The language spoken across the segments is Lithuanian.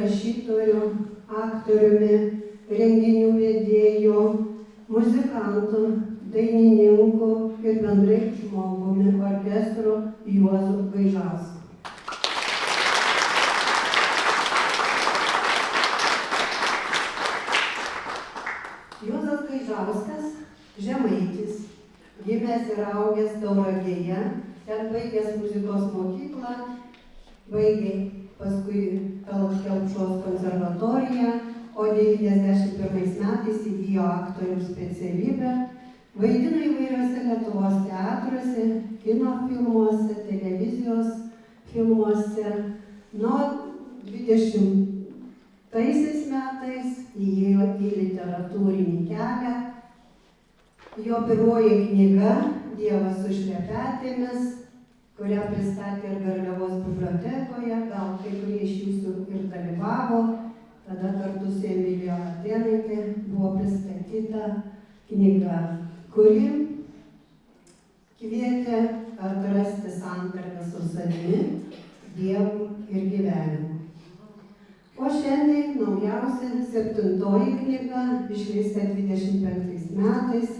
rašytoju, aktoriumi, renginių vedėju, muzikantu, dainininku ir bendrai žmogumi orkestru Juozu Gaižausku. Juozas Gaižauskas, žemaitis, gimęs ir augęs Tauragėje, ten baigęs muzikos mokyklą, baigė paskui Kelpšos konservatoriją, o 91 metais įgijo aktoriaus specialybę, vaidino įvairiuose Lietuvos teatruose, kino filmuose, televizijos filmuose. Nuo 20 metais įėjo į literatūrinį kelią. Jo pirmoji knyga Dievas su šlepetėmis, kurią pristatė ir Garliavos bibliotekoje, gal kai kurie iš jūsų ir dalyvavo. Tada kartu su Emilija Latėnaitė buvo pristatyta knyga, kuri kvietė atrasti santarvę su savimi, Dievu ir gyvenimu. O šiandien naujausia 7 knyga, išleista 25 metais,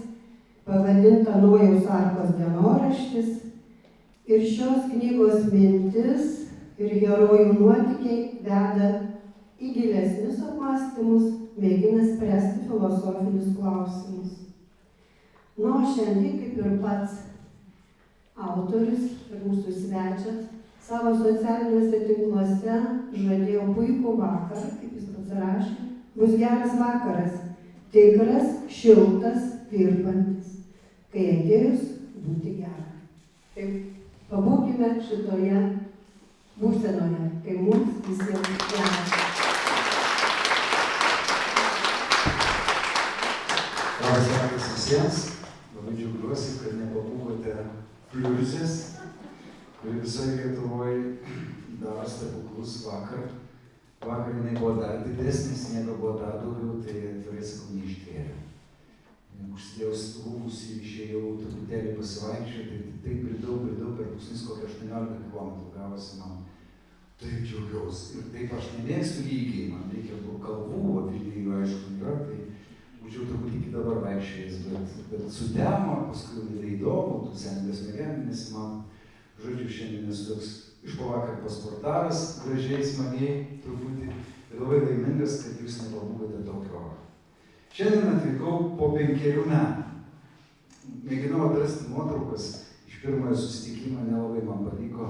pavadinta Nojaus arkos dienoraštis. Ir šios knygos mintis ir herojų nuotykiai veda į gilesnius apmąstymus, mėgina spręsti filosofinius klausimus. O šiandien, kaip ir pats autorius ir mūsų svečias, savo socialiniuose tinkluose žadėjo puikų vakarą, kaip jis pats rašė, bus geras vakaras, tikras, šiltas, virpantis, kai atėjus būti gera. Taip, pabūkime šitoje būsenoje, kai mums visiems gera. Labas vakaras visiems. Labai džiaugiuosi, kad nepabūgote pliurzės, kuri visoje Lietuvoje daro stebuklus vakar. Vakar jinai buvo dar didesnė, sniego buvo dar daugiau, tai atvirai sakau, neištvėrė. Užsidėjau rūbus ir išėjau truputėlį pasivaikščioti, tai taip bridau per pusnis kokią 18 km gavosi man. Taip džiaugiausi. Ir taip aš nemėgstu lygiai, man reikia kalvų, o Vilniuje aišku yra, tai būčiau truputį iki dabar vaikščiojęs, bet sudemo, paskui labai įdomu, tų senybės mėgenimis man. Žodžiu, šiandien esu toks iš po vakar pasportavęs, gražiai, smagiai, truputį, ir labai laimingas, kad jūs nepabūgote tokio oro. Šiandien atvykau po 5 metų. Mėginau atrasti nuotraukas iš pirmojo susitikimo, nelabai man pavyko.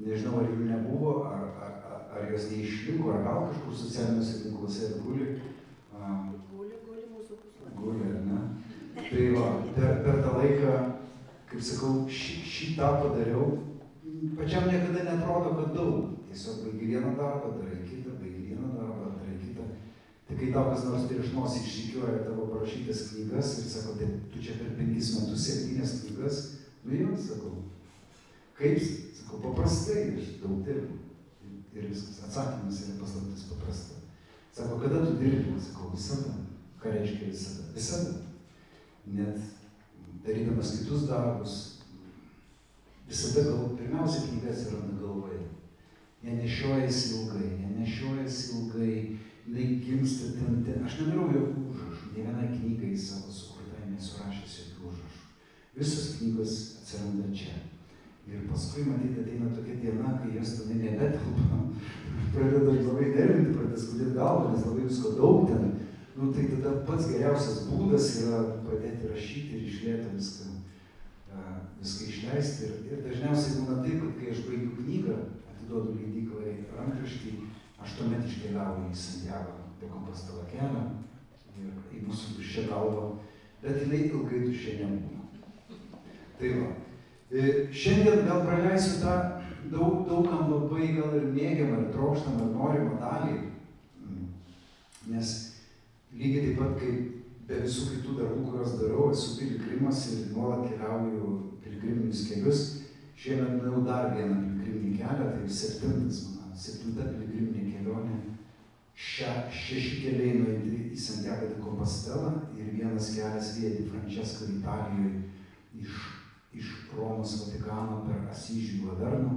Nežinau, ar jų nebuvo, ar jos neišliko, ar gal kažkur socialiniuose tinkluose guli. Guli, ar ne? Tai va, per tą laiką, kaip sakau, šitą padariau. Pačiam niekada netrodo, kad daug. Tiesiog baigi vieną darbą, darai kitą, baigi vieną darbą, darai kitą. Tai kai tau kas nors prieš nosį išrikiuoja tavo parašytas knygas ir sako, tai tu čia per 5 metus 7 knygas, nu jau, sakau. Kaip? Sakau, paprastai, aš daug dirbu. Ir viskas, atsakymas yra paslaptis paprasta. Sako, kada tu dirbi? Sakau, visada. Ką reiškia visada? Visada. Net darydamas kitus darbus, visada pirmiausia knygas yra galvoje. Jie nešiojasi ilgai, gimsta ten. Aš nedarau jokių užrašų, ne vienai knygai savo sukurtai nesurašęs jokių užrašų. Visos knygos atsiranda čia. Ir paskui, matyt, ateina tokia diena, kai jas tenai nebetelpa, pradeda labai nervinti, pradeda skaudėti galvą, nes labai visko daug ten. Nu, tai tada pats geriausias būdas yra pradėti rašyti ir iš lėto viską išleisti. Ir dažniausiai būna taip, kad kai aš baigiu knygą, atiduodu leidyklai rankraštį, aš tuomet iškeliauju į Santiago de Compostela kelią ir į mūsų tuščią galvą, bet jinai ilgai tuščia nebūna. Tai va. Šiandien gal praleisiu tą daugam labai gal ir mėgiamą, ir trokštamą, ir norimą dalį, nes lygiai taip pat kaip be visų kitų darbų, kuriuos darau, esu piligrimas ir nuolat keliauju piligriminius kelius. Šiemet nuėjau dar vieną piligriminį kelią, tai 7 piligriminė kelionė. 6 keliai nueiti į Santiago de Compostela ir vienas kelias Via di Francesco Italijoje iš Romos Vatikano per Asyžių į Laverną.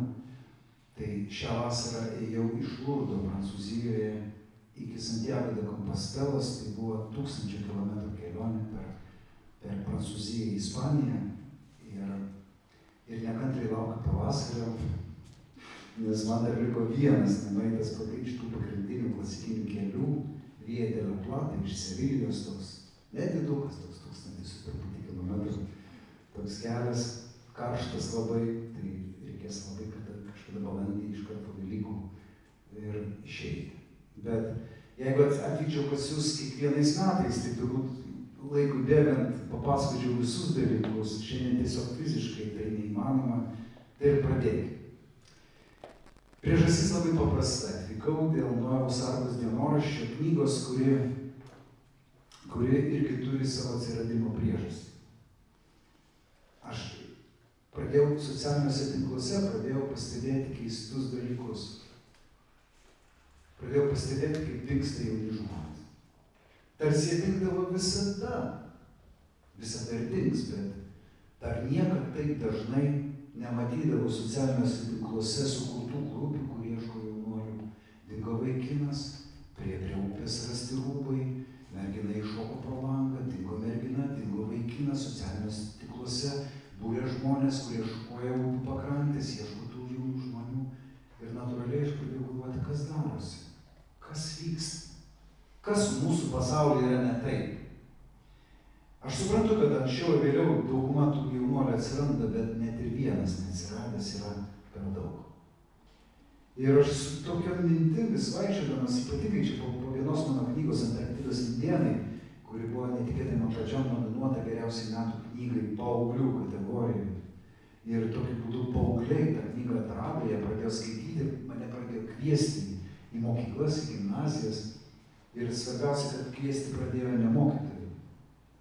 Tai šią vasarą ėjau iš Lurdo, Prancūzijoje, Santiago de Compostelos, tai buvo 1000 kilometrų kelionė per Prancūziją į Ispaniją ir nekantriai laukiu pavasario, nes man dar liko vienas nueitas iš tų pagrindinių klasikinių kelių, Via de la Plata iš Sevilijos toks, nedidukas toks 1000 su truputį kilometrų, toks kelias, karštas labai, tai reikės labai kažkada balandį iš karto Velykų ir išeiti. Bet jeigu atvykčiau pas jūs kiekvienais metais, tai turbūt laikui bėgant papasakočiau visus dalykus, šiandien tiesiog fiziškai tai neįmanoma, tai ir pradėkime. Priežastis labai paprasta. Atvykau dėl Nojaus Arkos dienoraščio knygos, kuri irgi turi savo atsiradimo priežastį. Aš pradėjau socialiniuose tinkluose, pradėjau pastebėti keistus dalykus. Pradėjau pastebėti, kaip dingsta jauni žmonės. Tarsi jie dingdavo visada ir dings, bet dar niekad taip dažnai nematydavau socialiniuose tinkluose sukurtų grupių, kur ieško jaunuolių. Dingo vaikinas, prie upės rasti rūbai, mergina iššoko pro langą, dingo mergina, dingo vaikinas, socialiniuose tinkluose būrė žmonės, kurie šukuoja upių pakrantės, ieško tų jaunų žmonių. Ir natūraliai aš pradėjau galvoti, kas darosi, kas vyksta. Kas mūsų pasaulyje yra ne taip. Aš suprantu, kad anksčiau ir vėliau dauguma tų jaunuolių atsiranda, bet net ir vienas neatsiradęs yra per daug. Ir aš su tokiom mintimis vaikščiodamas, ypatingai čia po vienos mano knygos Antarktidos indėnai, kuri buvo netikėtai man pačiam nominuota geriausiai metų knygai paauglių kategorijoje. Ir tokiu būdu paaugliai tą knygą atrado, jie pradėjo skaityti, mane pradėjo kviesti į mokyklas, į gimnazijas. Ir svarbiausia, kad kviesti pradėjo ne mokytojai,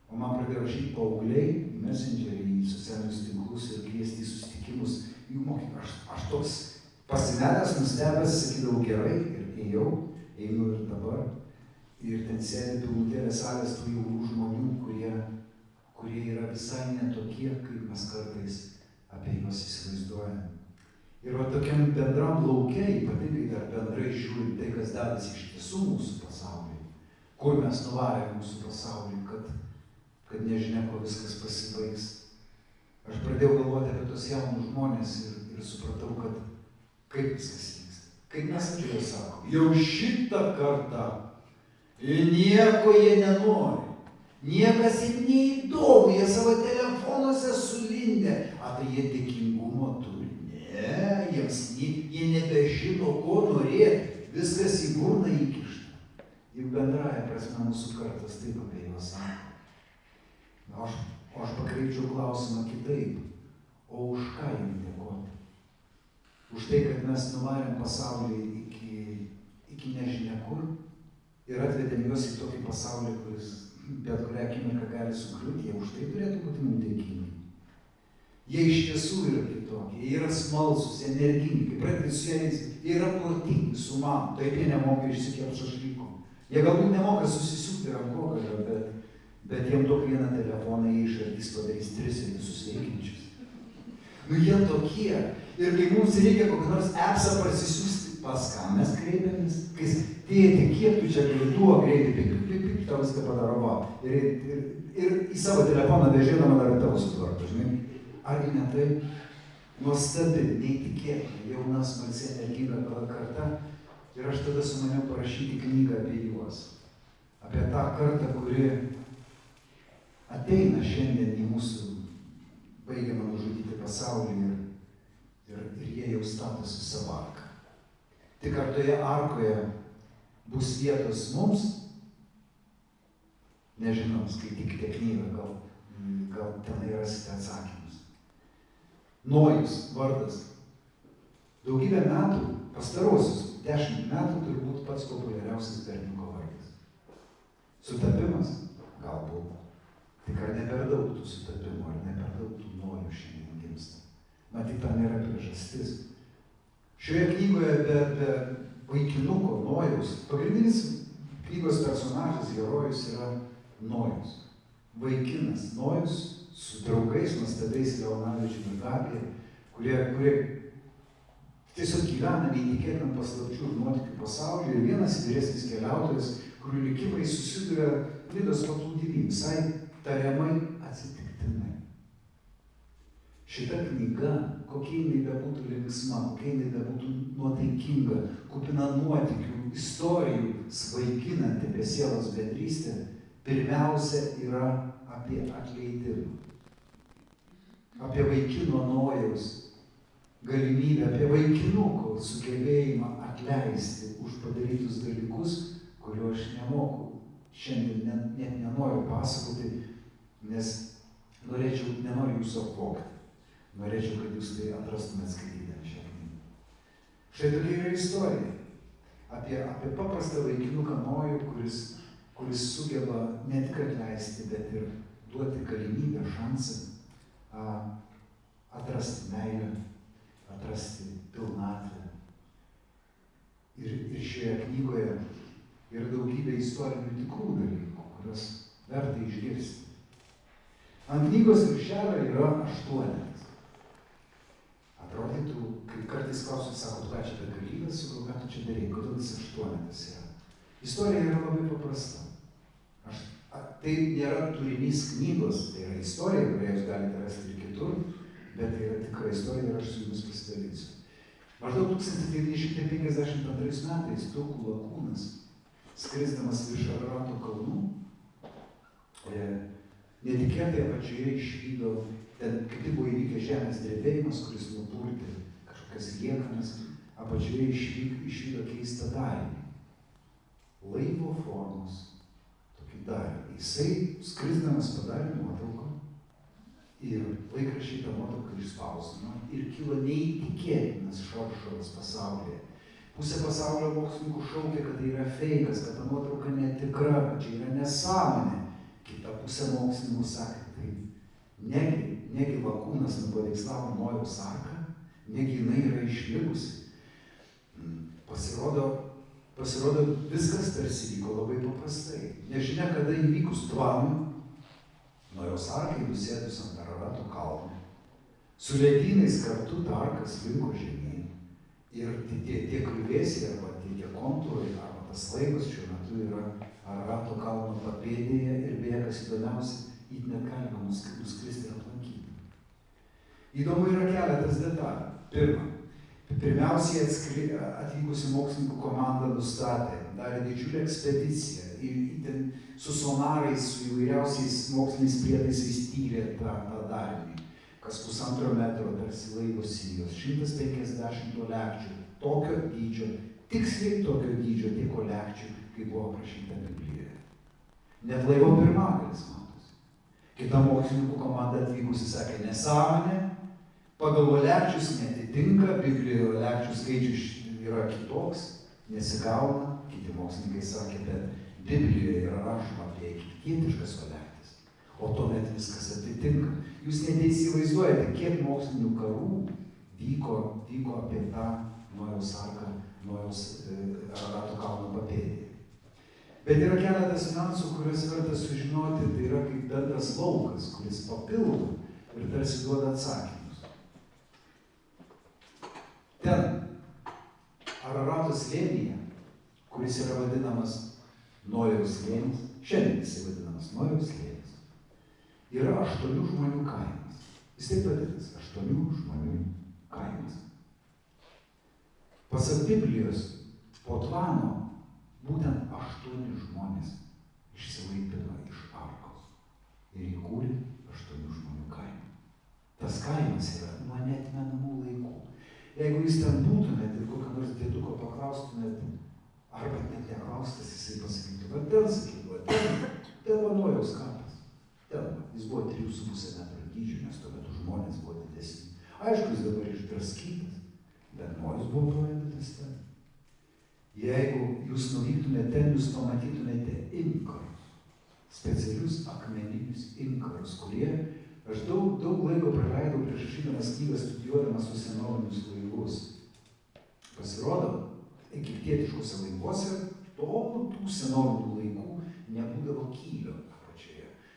o man pradėjo rašyti paaugliai, į Messengerį, į socialinius tinklus ir kviesti į susitikimus jų mokyklą. Aš toks pasimetęs, nustebęs, sakydavau gerai ir einu ir dabar. Ir ten sėdi pilnutėlė salės tų jaunų žmonių, kurie yra visai netokie, kaip mes kartais apie juos įsivaizduojame. Ir va tokiam bendram lauke, ypatingai dar bendrai žiūrint tai, kas dedasi iš tiesų mūsų pasaulyje, kur mes nuvarėme mūsų pasaulį, kad nežinia, ko viskas pasibaigs. Aš pradėjau galvoti apie tos jaunus žmonės ir supratau, kad kaip viskas vyksta. Kaip mes atėjau sako, jau šitą kartą nieko jie nenori. Niekas jiem neįdomu, jie savo telefonuose sulindę. Tai jie dėkingumo turi. Ne, jie nebežino, ko norėti. Viskas į burną įkišta. Juk bendraja prasme mūsų kartas taip apie juos sako. O aš pakreipčiau klausimą kitaip. O už ką jiem dėkoti? Už tai, kad mes nuvarėm pasaulį iki nežinia kur ir atvedėm juos į tokį pasaulį, kuris bet kurią akimirką gali sugriūti, jie už tai turėtų būti mums dėkingi. Jie iš tiesų yra kitokie, jie yra smalsūs, energingi, pradėti su jais, jie yra protingi, sumanūs, taip jie nemoka išsikepti šašlyko. Jie galbūt nemoka susisiūti rankogalio, bet jiem duok vieną telefoną, jie išardys, padarys 3 ir visus veikiančius. Jie tokie. Ir kai mums reikia kokį nors appsą parsisiųsti, pas ką mes kreipiamės, kai tėti, kiek tu čia gali tuo greitai, pip, tau viską padarova. Ir į savo telefoną vežėdama dar tavo sutvarko, žinai. Argi ne taip? Nuostabi, neįtikėtina, jauna, smalsi, energinga karta. Ir aš tada sumaniau parašyti knygą apie juos. Apie tą kartą, kuri ateina šiandien į mūsų baigiamą nužudyti pasaulį ir jie jau statosi savo arką. Tik ar toje arkoje bus vietos mums? Nežinau, skaitykite knygą, gal tenai rasite atsakymus. Nojus vardas. Daugybę metų, pastarosius 10 metų turbūt pats populiariausias berniuko vardas. Sutapimas? Galbūt. Tik ar ne per daug tų sutapimų, ar ne per daug tų Nojų šiandien gimsta? Matyt, tam nėra priežastis. Šioje knygoje be vaikinuko Nojaus, pagrindinis knygos personažas, herojus yra Nojus. Vaikinas Nojus su draugais, nuostabiais Leonavičiumi Gabija, kurie tiesiog gyvena neįtikėtinam paslapčių ir nuotykių pasaulyje ir vienas vyresnis keliautojas, kurių likimai susiduria Nidos paplūdimy, visai tariamai atsitiktinai. Šita knyga, kokia jinai bebūtų linksma, kokia jinai bebūtų nuotaikinga, kupina nuotykių, istorijų, svaiginanti apie sielos bendrystę, pirmiausia yra apie atleidimą. Apie vaikino nojaus galimybę, apie vaikinuko sugebėjimą atleisti už padarytus dalykus, kuriuo aš nemoku. Šiandien net nenoriu pasakoti, nes nenoriu jūsų apvogti. Norėčiau, kad jūs tai atrastumėt skaitydami šią knygą. Štai tokia yra istorija. Apie paprastą vaikinuką Nojų, kuris sugeba ne tik atleisti, bet ir duoti galimybę, šansą atrasti meilę, atrasti pilnatvę. Ir šioje knygoje yra daugybė istorinių tikrų dalykų, kuriuos verta išgirsti. Ant knygos viršelio yra 8. Atrodytų, kai kartais klausiu, sako, ką čia begalybės, sakau, ką tu čia darei, kodėl jis 8 yra. Istorija yra labai paprasta. Tai nėra turinys knygos, tai yra istorija, kurią jūs galite rasti ir kitur, bet tai yra tikra istorija ir aš su jumis pasidalinsiu. Maždaug 1952 metais Turkų lakūnas, skrisdamas virš Ararato kalnų, netikėtai apačioje išvydo, ten kaip tik buvo įvykęs žemės drebėjimas, kuris nupurtė kažkokias liekanas, apačioje išvydo keistą darinį. Laivo formos tokį darinį. Jisai skrisdamas padarė nuotrauką ir laikraščiai tą nuotrauką išspausdino ir kilo neįtikėtinas šaršalas pasaulyje. Pusė pasaulio mokslininkų šaukė, kad tai yra feikas, kad ta nuotrauka netikra, kad čia yra nesąmonė. Kita pusė mokslininkų sakė, tai negi lakūnas nupaveikslavo Nojaus arką, negi jinai yra išlikusi. Pasirodo, viskas tarsi vyko labai paprastai. Nežinia, kada įvykus tvanui, Nojaus arkai nusėdus ant Ararato kalno, su ledynais kartu ta arka slinko žemyn. Ir tie kliuvėsiai arba tie kontūrai arba tas laivas šiuo metu yra Ararato kalno papėdėje ir beje, kas įdomiausia, it net galima nuskristi ir aplankyti. Įdomu yra keletas detalių. Pirmiausiai atvykusi mokslininkų komanda nustatė, darė didžiulę ekspediciją ir su sonarais, su įvairiausiais moksliniais prietaisais tyrė tą darinį. Kas 1,5 metro tarsi laivo sijos, 150 olekčių, tokio dydžio, tiksliai tokio dydžio tiek olekčių, kaip buvo aprašyta Biblijoje. Net laivo pirmagalis matosi. Kita mokslininkų komanda atvykusi sakė, nesąmonė, pagal olekčius netitinka, Biblijoje olekčių skaičius yra kitoks, nesigauna, kiti mokslininkai sakė, bet Biblijoje yra rašoma apie egiptietiškas olektis, o tuomet viskas atitinka. Jūs neįsivaizduojate, kiek mokslinių karų vyko apie tą Nojaus arką, Nojaus Ararato kalno papėdėje. Bet yra keletas niuansų, kuriuos verta sužinoti, tai yra kaip bendras laukas, kuris papildo ir tarsi duoda atsakymus. Ten, Ararato slėnyje, kuris yra vadinamas Nojaus slėnis, šiandien jis vadinamas Nojaus slėnis, yra 8 žmonių kaimas. Jis taip vadinasi, 8 žmonių kaimas. Pasak Biblijos, po tvano būtent 8 žmonės išsilaipino iš arkos ir įkūrė 8 žmonių kaimą. Tas kaimas yra nuo neatmenamų laikų. Jeigu jūs ten būtumėt ir kokio nors dėduko paklaustumėt, arba net neklaustas, jisai pasakytų, va ten sakytų, ten Nojaus kapas. Jis buvo 3,5 metro dydžio, nes tuo metu žmonės buvo didesni. Aišku, jis dabar išdraskytas, bet Nojus buvo palaidotas ten. Jeigu jūs nuvyktumėte ten, jūs pamatytumėte inkarus, specialius akmeninius inkarus, kurie aš daug laiko praleidau prieš rašydamas knygą, studijuodamas su senovinius laivus. Pasirodo, egiptietiškuose laivuose tų senovinių laikų nebūdavo kylio.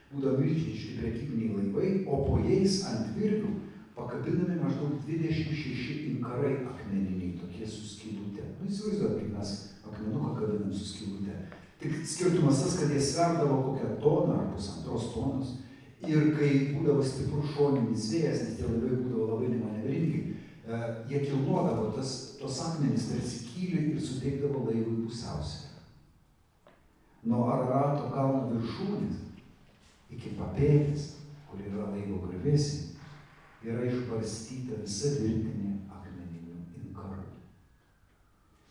Būdavo milžiniški prekybiniai laivai, o po jais ant virvių pakabinami maždaug 26 inkarai akmeniniai, tokie su skylute. Nu, įsivaizduot, kaip mes akmenuką kabinam su skylute. Tik skirtumas tas, kad jie sverdavo kokią toną ar 1,5 tonos. Ir kai būdavo stiprus šoninis vėjas, nes tie laivai būdavo labai nemanevringi, jie kilnodavo tos akmenys tarsi kylį ir suteikdavo laivui pusiausvyrą. Nuo Ararato kalno viršūnės iki papėdės, kur yra laivo griuvėsiai, yra išbarstyta visa virtinė akmeninių inkarų.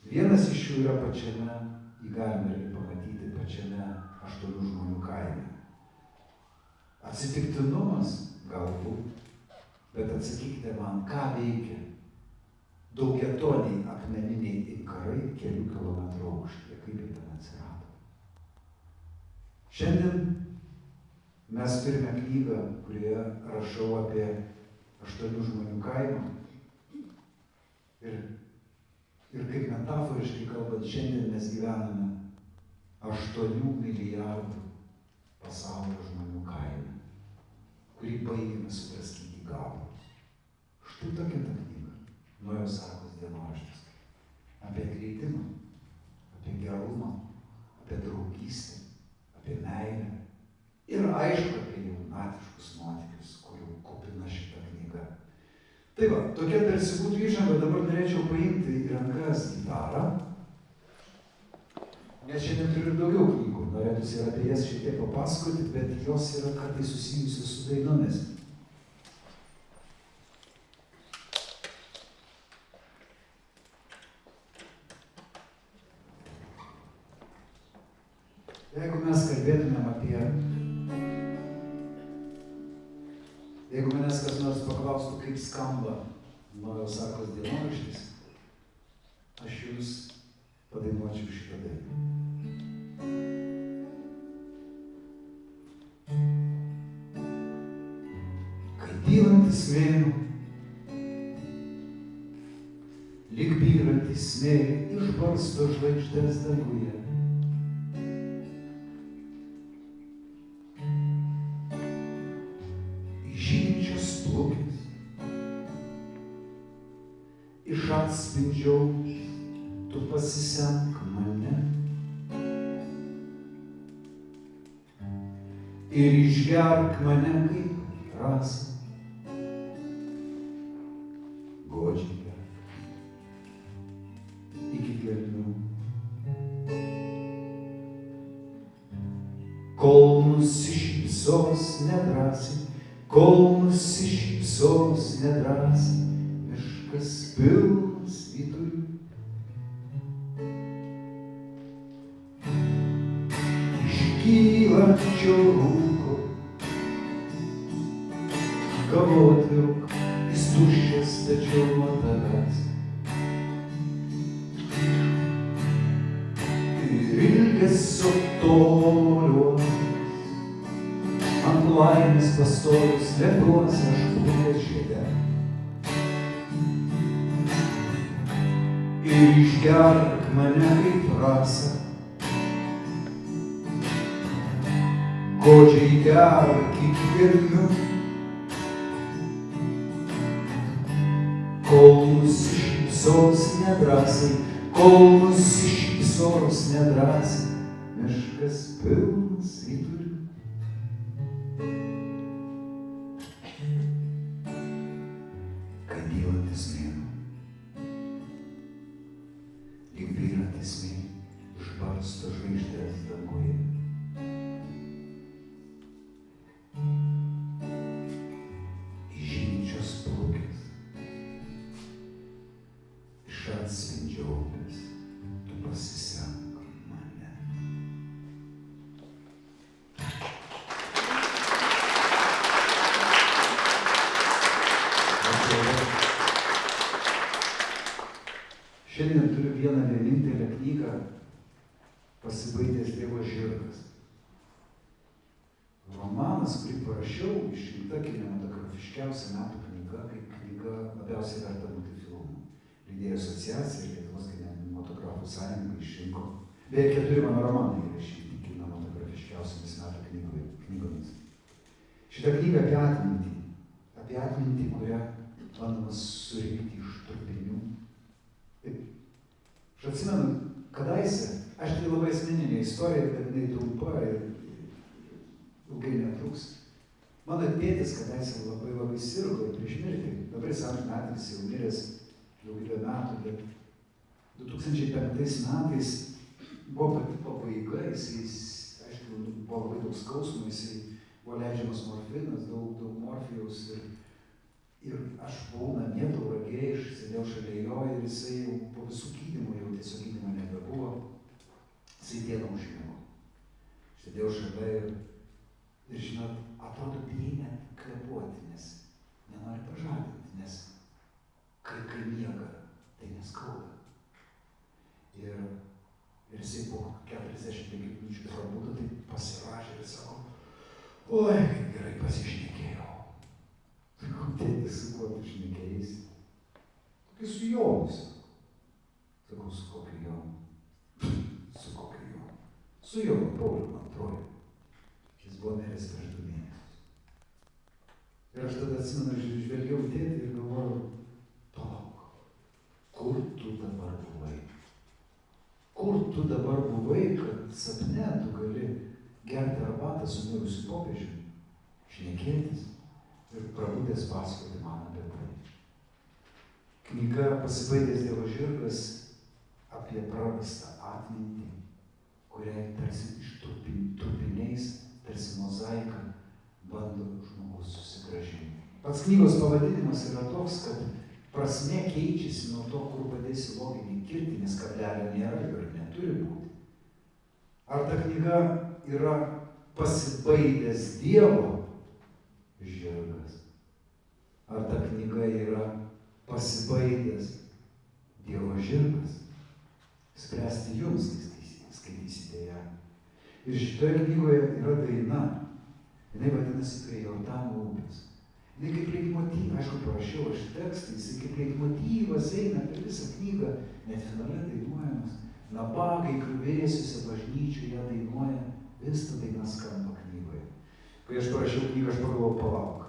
Vienas iš jų yra pačiame, jį galime irgi pamatyti pačiame 8 žmonių kaime. Atsitiktinumas galbūt, bet atsakykite man, ką veikia daugiatoniai akmeniniai inkarai kelių kilometrų aukštyje, kaip jie ten atsirado. Šiandien mes turime knygą, kurioje rašau apie 8 žmonių kaimą. Ir kaip metaforiškai kalbant, šiandien mes gyvename 8 milijardų pasaulio žmonių kaime, kurį baigėme sudraskyti į gabalus. Štai tokia ta knyga, Nojaus arkos dienoraštis. Apie atleidimą, apie gerumą, apie draugystę, apie meilę ir aišku apie jaunatviškus nuotykius, kurių kupina šita knyga. Tai va, tokia tarsi būtų įžanga, dabar norėčiau paimti į rankas gitarą, nes šiandien turiu ir daugiau knygų, norėtųsi ir apie jas šiek tiek papasakoti, bet jos yra kartais susijusios su dainomis. Jeigu mes kalbėtumėm apie... Jeigu manęs kas nors paklaustų, kaip skamba Nojaus arkos dienoraštis, aš jums padainuočiau šitą dainą. Kai dylantis mėnuo, lyg byrantis smėlį, išbarsto žvaigždes danguje. Žydinčios plukės, iš atspindžiaus, tu pasisemk mane ir išgerk mane kaip rasą. Godžiai gerk iki gelmių, kol nusišypsos nedrąsiai, kol nusišypsos nedrąsiai, miškas pilnas vyturių. Iškylančio rūko, kavotvirk, jis tuščias tačiau nuo tavęs. Ir ilgesio toliuos, ant laimės pastovus lepiuos aš būties žiede. Ir išgerk mane kaip rasą, godžiai gerk iki gelmių, kol nusišypsos nedrąsiai, kol nusišypsos nedrąsiai, miškas pilnas vyturių. Kai dylantis mėnuo, lyg byrantis smėlį, išbarsto žvaigždes danguje. Žydinčios plukės, iš atspindžio upės, tu pasisemk mane. Šiandien turiu vieną vienintelę knygą, Pasibaigęs Dievo žirgas. Romanas, kurį parašiau, išrinkta kinematografiškiausia metų knyga, kaip knyga labiausiai verta būti filmu. Leidėjų asociacija ir Lietuvos kinematografų sąjunga išrinko. Beje, 4 mano romanai yra išrinkti kinematografiškiausiamis metų knygomis. Šitą knygą apie atmintį, kurią bandomas surinkti iš trupinių. Taip. Aš atsimenu, kadaise, aš tai labai asmeninė istorija, bet jinai trumpa ir ilgai netruks. Mano tėtis kadaise labai sirgo prieš mirtį. Dabar jis amžinatilsį jau miręs daugybę metų, bet 2005 metais buvo pati pabaiga, jis, aišku, buvo labai daug skausmų, jisai buvo leidžiamas morfinas, daug morfijaus ir aš buvau namie Tauragėje, aš sėdėjau šalia jo ir jisai jau po visų gydymų, jau tiesiog gydymo nebebuvo, jisai dieną užmigo. Sėdėjau šalia ir žinot, atrodo, bijai net kvėpuoti, nes nenori pažadinti, nes kai miega, tai neskauda. Ir jisai po 45 minučių prabudo, tai pasirašė ir sako, oi, kaip gerai pasišnekėjau. Sakau, tėtis, su kuo tu šnekėjai? Tokia su Jonu, sako. Sakau, su kokiu Jonu? Su kokiu Jonu? Su Jonu, Pauliu, man atrodo. Jis buvo miręs prieš 2 mėnesius. Ir aš tada atsimenu, žvelgiau tėtį ir galvojau, palauk, kur tu dabar buvai? Kur tu dabar buvai, kad sapne tu gali gerti arbatą su mirusiu popiežiumi, šnekėtis ir prabudęs pasakoti man apie tai. Knyga Pasibaigęs Dievo žirgas apie prarastą atmintį, kuriai tarsi iš trupiniais, tarsi mozaika, bando žmogus susigrąžinti. Pats knygos pavadinimas yra toks, kad prasmė keičiasi nuo to, kur padėsi loginį kirtį, nes kablelio nėra ir neturi būti. Ar ta knyga yra Pasibaigęs Dievo žirgas? Ar ta knyga yra Pasibaigęs Dievo žirgas? Spręsti jums, skaitysite ją. Ir šitoje knygoje yra daina. Jinai vadinasi Prie Jordano upės. Jinai kaip leitmotyvas, aišku, parašiau aš tekstą, jisai kaip leitmotyvas eina per visą knygą, net finale dainuojamas. Nabagai griuvėsiuose bažnyčių ją dainuoja, vis ta daina skamba knygoje. Kai aš parašiau knygą, aš pagalvojau, palauk.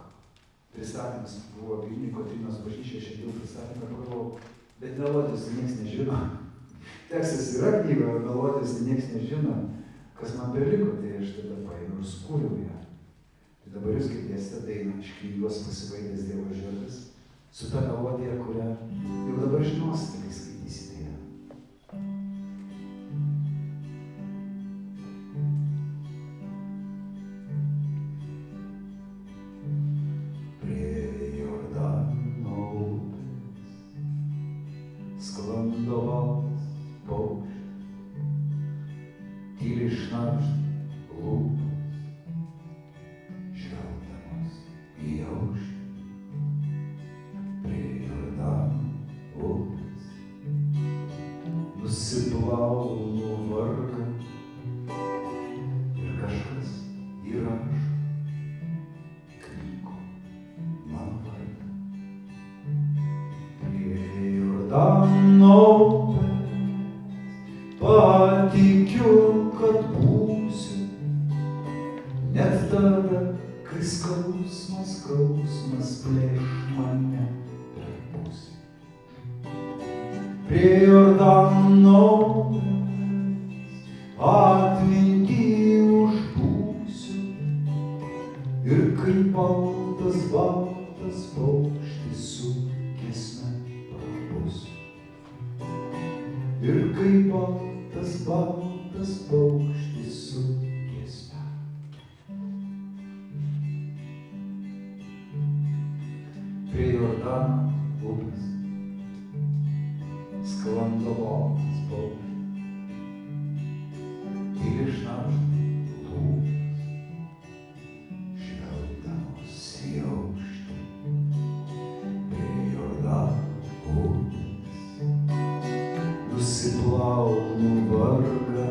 Pristatymas buvo Vilniuje Kotrynos bažnyčioje, aš atėjau pristatymą, pagalvojau, bet melodijos tai niekas nežino. Tekstas yra knygoje, melodijos tai niekas nežino. Kas man beliko, tai aš tada paėmiau ir sukūriau ją. Tai dabar jūs girdėsite dainą iš knygos Pasibaigęs Dievo žirgas su ta melodija, kurią jau dabar žinosite, kai skaitysite ją. Prie Jordano upės sklando baltas paukštis, tyliai šnabžda lūpos, žvelgdamas į auštį. Prie Jordano upės nusiplaunu vargą ir kažkas įrašo knygų mano vardą. Prie Jordano upės patikiu, kad būsiu net tada, kai skausmas plėš mane per pusę. Prie Jordano upės atmintį užbūsiu ir kaip baltas paukštis su giesme prabusiu. Ir kaip baltas paukštis su giesme. Prie Jordano upės sklando baltas paukštis, tyliai šnabžda lūpos, žvelgdamos į auštį. Prie Jordano upės nusiplaunu vargą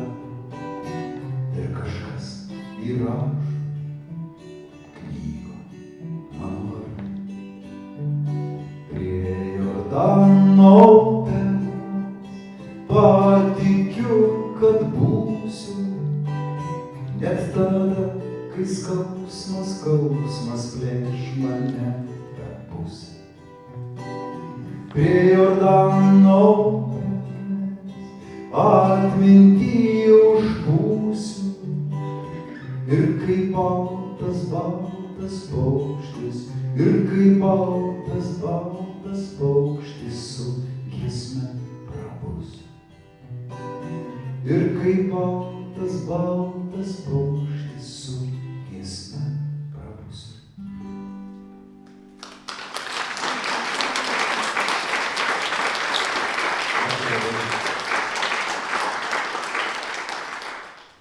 ir kažkas įrašo knygą mano vardą. Prie Jordano upės patikiu, kad būsiu net tada, kai skausmas plėš mane per pusę. prie Jordano atmintį užpūsiu ir kaip baltas paukštis, ir kaip baltas paukštis su giesme prabusiu. Ir kaip baltas paukštis su giesme prabusiu.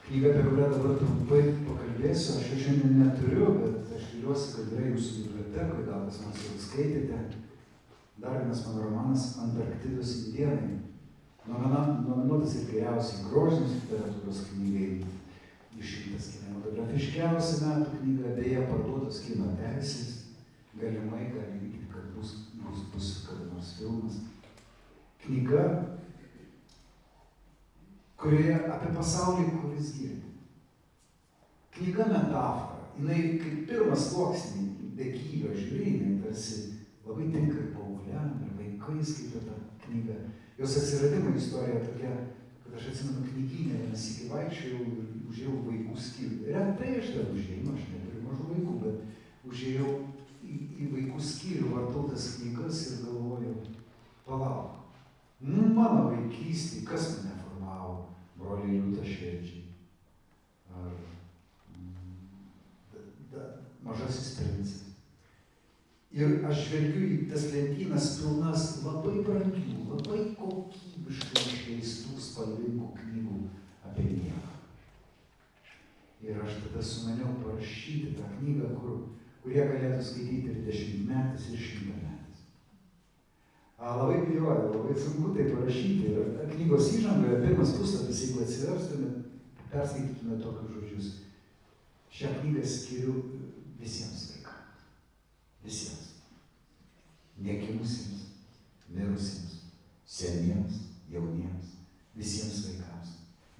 Knyga, apie kurią dabar trumpai pakalbėsiu, aš jau šiandien neturiu, bet aš viliuosi, kad yra jūsų bibliotekoje, gal kas nors jau skaitėte. Dar vienas mano romanas Antarktidos indėnai. Nominuotas ir geriausiai grožinės literatūros knygai, išrinktas kinematografiškiausia metų knyga, beje parduotos kino teisės, galimai gali įvykti, kad bus kada nors filmas. Knyga, kurioje apie pasaulį, kuris girdi. Knyga metafora, jinai kaip pirmas sluoksnį be gylio žiūri, jinai tarsi labai tinka ir paaugliam, ir vaikai skaito tą knygą. Jos atsiradimo istorija tokia, kad aš atsimenu knygyne, nes iki vaikščiojau ir užėjau vaikų skyrių. Retai aš ten užėjau, aš neturiu mažų vaikų, bet užėjau į vaikų skyrių, vartau tas knygas ir galvojau, palauk, mano vaikystė, kas mane formavo, broliai liūtaširdžiai, ar Mažasis princas. Ir aš žvelgiu į tas lentynas pilnas labai brangių, labai kokybiškai išleistų spalvingų knygų apie nieką. Ir aš tada sumaniau parašyti tą knygą, kurie galėtų skaityti ir 10-metis, ir 100-metis. Labai bijojau, labai sunku tai parašyti. Ir knygos įžangoje pirmas puslapis, jeigu atsiverstume, perskaitytume tokius žodžius. Šią knygą skiriu visiems vaikams. Visiems. Negimusiems, mirusiems, seniems, jauniems, visiems vaikams.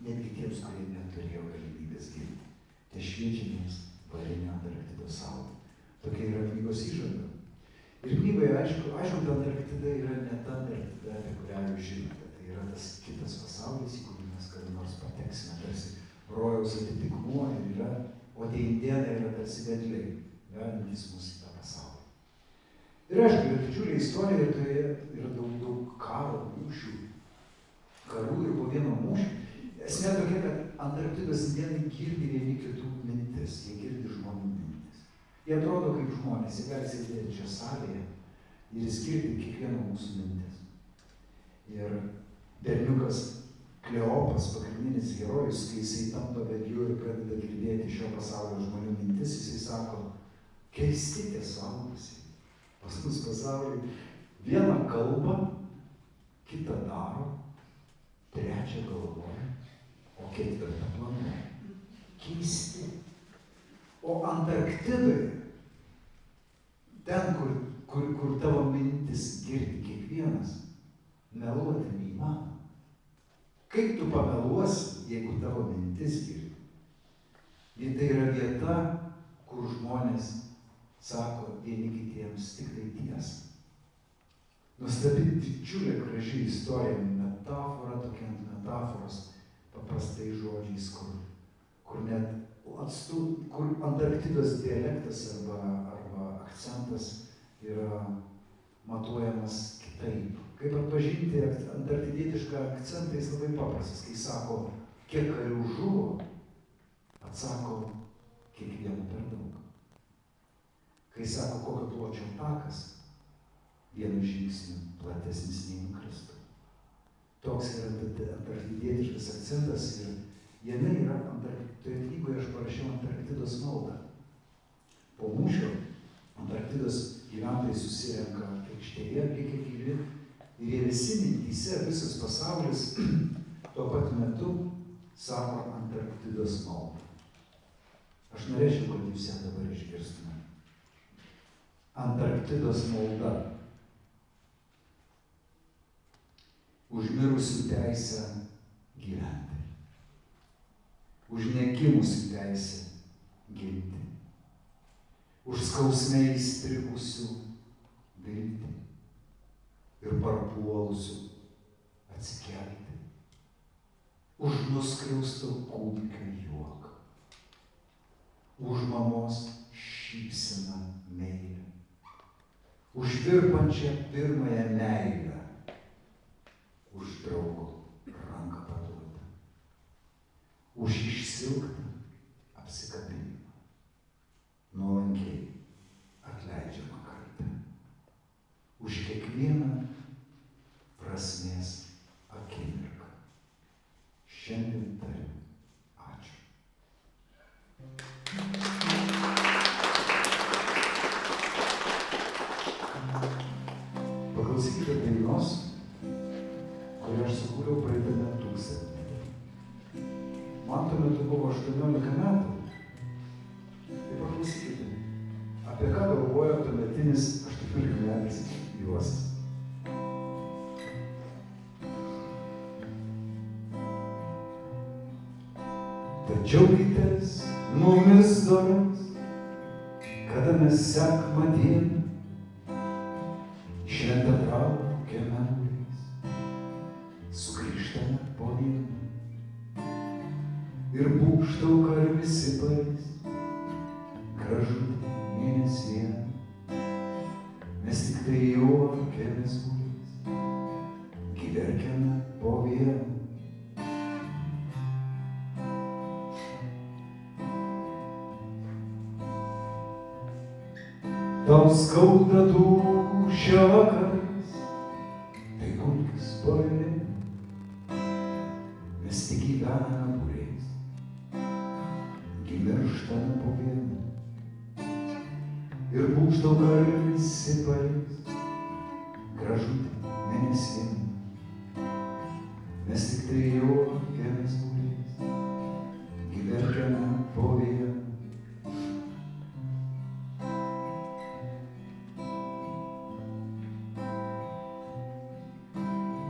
Netgi tiems, kurie neturėjo galimybės gimti. Te šviečiamiems varinio Antarktidos saulė. Tokia yra knygos įžanga. Ir knygoje, aišku, ta Antarktida yra ne ta Antarktida, apie kurią jūs žinote. Tai yra tas kitas pasaulis, į kurį mes kada nors pateksime, tarsi rojaus atitikmuo ir yra, o tie indėnai yra tarsi vedliai, vedantys mus į tą pasaulį. Ir aišku, yra didžiulė istorija ir tai yra daug karo, mūšių, karų ir po vieno mūšio. Esmė tokia, kad Antarktidos indėnai girdi vieni kitų mintis, jie girdi žmonių mintis. Jie atrodo kaip žmonės, jie gali sėdėti čia salėje ir jis girdi kiekvieno mūsų mintis. Ir berniukas Kleopas, pagrindinis herojus, kai jisai tampa vedliu ir pradeda girdėti šio pasaulio žmonių mintis, jisai sako, keisti tie suaugusiai. Pas mus pasaulyje vieną kalbą, kitą daro, trečią galvoja, o ketvirtą planuoja. Keisti. O Antarktidoje, ten, kur tavo mintis girdi kiekvienas, meluoti neįmanoma. Kaip tu pameluosi, jeigu tavo mintis girdi? Ir tai yra vieta, kur žmonės sako vieni kitiems tik tai tiesą. Nuostabi didžiulė graži istorija, metafora tokia ant metaforos, paprastai žodžiais, kur net kur Antarktidos dialektas arba akcentas yra matuojamas kitaip. Kaip atpažinti antarktidietišką akcentą, jis labai paprastas. Kai sako, kiek karių žuvo, atsako, kiekvieno per daug. Kai sako, kokio pločio takas, vienu žingsniu platesnis nei nukristų. Toks yra antarktidietiškas akcentas ir jame yra, toje knygoje aš parašiau Antarktidos maldą. Po mūšio Antarktidos gyventojai susirenka aikštėje, likę gyvi, ir jie visi mintyse, visas pasaulis tuo pat metu sako Antarktidos maldą. Aš norėčiau, kad jūs ją dabar išgirstumėte. Antarktidos malda. Už mirusių teisę gyventi. Už negimusių teisę gimti. Už skausme įstrigusių viltį. ir parpuolusių atsikelti, už nuskriausto kūdikio juoką, už mamos šypseną meilę, už virpančią pirmąją meilę, už draugo ranką paduotą, už išsilktą apsikabinimą, nuolankiai atleidžiamą kartą, už kiekvieną prasmės akimirką. Šiandien tariu ačiū. Paklausykite dainos, kurią aš sukūriau praeitame tūkstantmetį. Man tuo metu buvo 18 metų. Tai paklausykite, apie ką galvojo tuometinis 18-metis Juozas. Tad džiaukitės mumis doras, kada mes sekmadienį šventę traukiame mūrais, sugrįžtame po vieną ir būgštauką ir visi pareis, gražutį mėnesieną, mes tik tai juokiamės mūrais, gyverkiame po vieną. Tau skauda dūšia vakarais, tai gulkis poilin, mes tik gyvename būriais, mirštame po vieną ir būgštauką ir visi pareis, gražutį mėnesieną, mes tik tai juokiamės būriais, gyverkiame po vieną.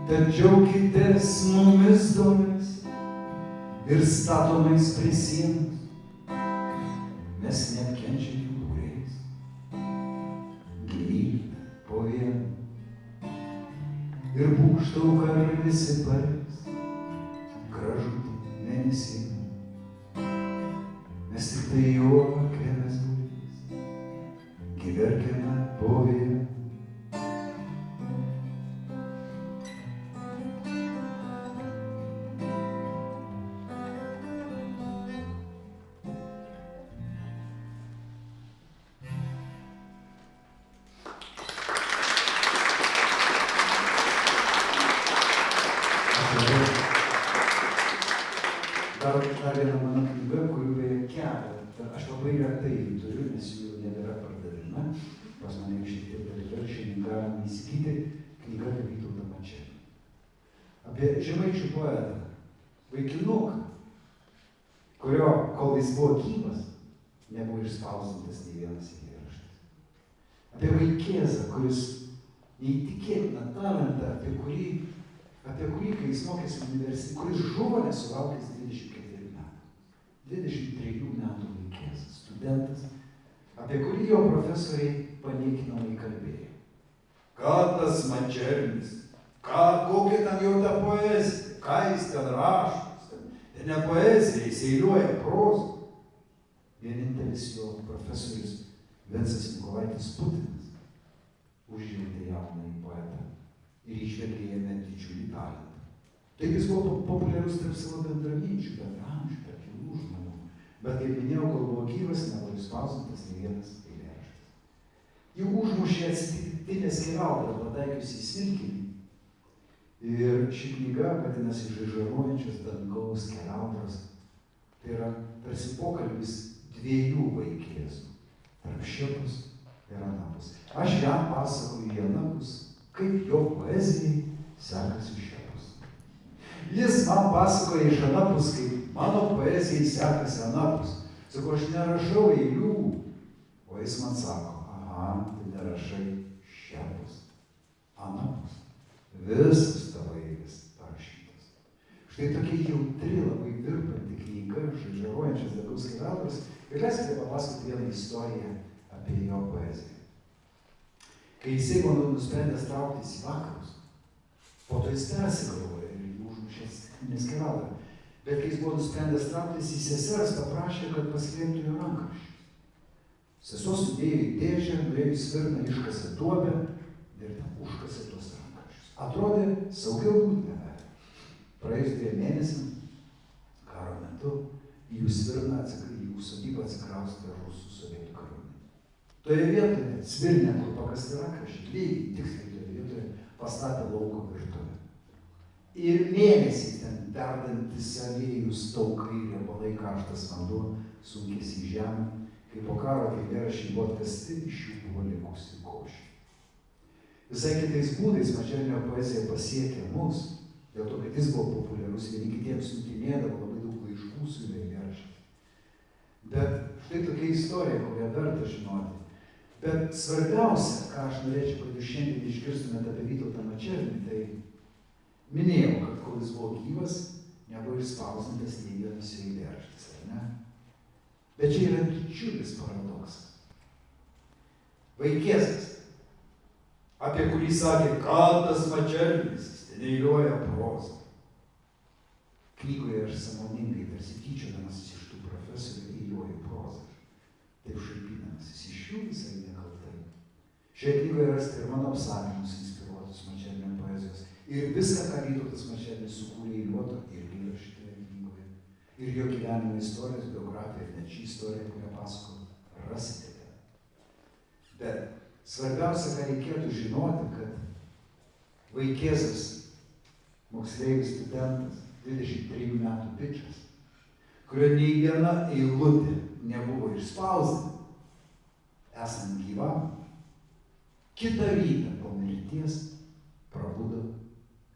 Tad džiaukitės mumis dorais ir statomais prie sienos, mes neapkenčiam jų būriais, gyvybę po vieną ir būgštauką ir visi pareis, gražutį mėnesieną, mes tik tai juokiamės būriais, gyverkiame po vieną. Dar viena mano knyga, kurių beje keletą, aš labai retai turiu, nes jų jau nebėra pardavime, pas mane šiek tiek dalyvė, šiandien galima įsigyti knygą apie Vytautą Mačernį. Apie žemaičių poetą, vaikinuką, kurio, kol jis buvo gyvas, nebuvo išspausdintas nei vienas eilėraštis. Apie vaikėzą, kuris neįtikėtiną talentą, apie kurį, kai jis mokėsi universitete, kuris žuvo nesulaukęs 24 metų. 23 metų vaikėzas, studentas, apie kurį jo profesoriai paniekinamai kalbėjo. Ką tas Mačernis? Kokia ten jau ta poezija? Ką jis ten rašo? Tai ne poezija, jis eiliuoja prozą. Vienintelis jo profesorius Vincas Mykolaitis Putinas užjautė jaunąjį poetą ir įžvelgė jame didžiulį talentą. Taip jis buvo populiarus tarp savo bendraminčių, bendraamžių, tarp jaunų žmonių. Bet kaip minėjau, kol buvo gyvas, nebuvo išspausdintas nei vienas eilėraštis. Jį užmušė atsitiktinė skeveldra, pataikiusi į smilkinį. Ir ši knyga vadinasi Žaižaruojančios dangaus skeveldros. Tai yra tarsi pokalbis dviejų vaikėzų, tarp šiapus ir anapus. Aš jam pasakoju į anapus, kaip jo poezijai sekasi šiapus. Jis man pasakoja iš anapus, kaip mano poezijai sekasi anapus. Sakau, aš nerašau eilių, o jis man sako, aha, tai nerašai šiapus, anapus. Visas tavo eilis parašytas. Štai tokia jautri, labai virpanti knyga, Žaižaruojančios dangaus skeveldros. Ir leiskite papasakoti vieną istoriją apie jo poeziją. kai jisai buvo nusprendęs trauktis į vakarus, po to jis persigalvojo ir jį užmušęs neskeveldavo. Bet kai jis buvo nusprendęs trauktis į sesers, paprašė, kad paslėptų jo rankraščius. Sesuo sudėjo į dėžę, nuėjo į svirną, iškasė duobę ir ten užkasė tuos rankraščius. Atrodė saugiau būti negali. Praėjus 2 mėnesiams, karo metu, į jų svirną, į jų sodybą atsikraustė rusų sovietų kariuomenė. Toje vietoje, svirne, kur pakasti rankraščiai, lygiai tiksliai toje vietoje pastatė lauko virtuvę. Ir mėnesiai ten verdantis aliejus, taukai, riebalai, karštas vanduo sunkėsi į žemę. Kai po karo eilėraščiai buvo atkasti, iš jų buvo likusi košė. Visai kitais būdais Mačernio poezija pasiekė mus, dėl to, kad jis buvo populiarus, vieni kitiems siuntinėdavo labai daug laiškų su eilėraščiais. Bet štai tokia istorija, kurią verta žinoti. Bet svarbiausia, ką aš norėčiau, kad jūs šiandien išgirstumėte apie Vytautą Mačernį, tai minėjau, kad kol jis buvo gyvas, nebuvo išspausdintas nei vienas jo eilėraštis, ar ne? Bet čia yra didžiulis paradoksas. Vaikėzas, apie kurį sakė, kad tas Mačernis, ten eiliuoja prozą. Knygoje aš sąmoningai, tarsi tyčiodamasis iš tų profesorių, eiliuoju prozą. Taip šaipydamasis iš jų visai nekaltai. Šioje knygoje rasti ir mano apsakymus inspiruotus Mačernio poezijos. Ir viską, ką Vytautas Mačernis sukūrė eiliuoto, irgi yra šitoje knygoje. Ir jo gyvenimo istorijos, biografija, net šį istoriją, kurią pasakojau, rasite ten. Bet svarbiausia, ką reikėtų žinoti, kad Vaikėzas, moksleivis studentas, 23 metų bičas, kurio nei viena eilutė nebuvo išspausdinta, esant gyvam, kitą rytą po mirties prabudo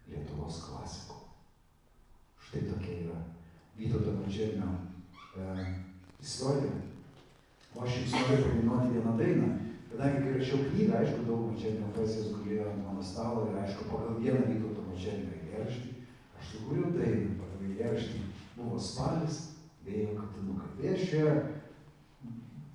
Lietuvos klasikų. Štai tokia yra Vytauto Mačernio istorija. O aš jums noriu padainuoti vieną dainą, kadangi kai rašiau knygą, aišku, daug Mačernio poezijos gulėjo ant mano stalo ir aišku, pagal vieną Vytauto Mačernio eilėraštį aš sukūriau dainą, pagal eilėraštį buvo spalis, vėjo katinukai. Tai aš čia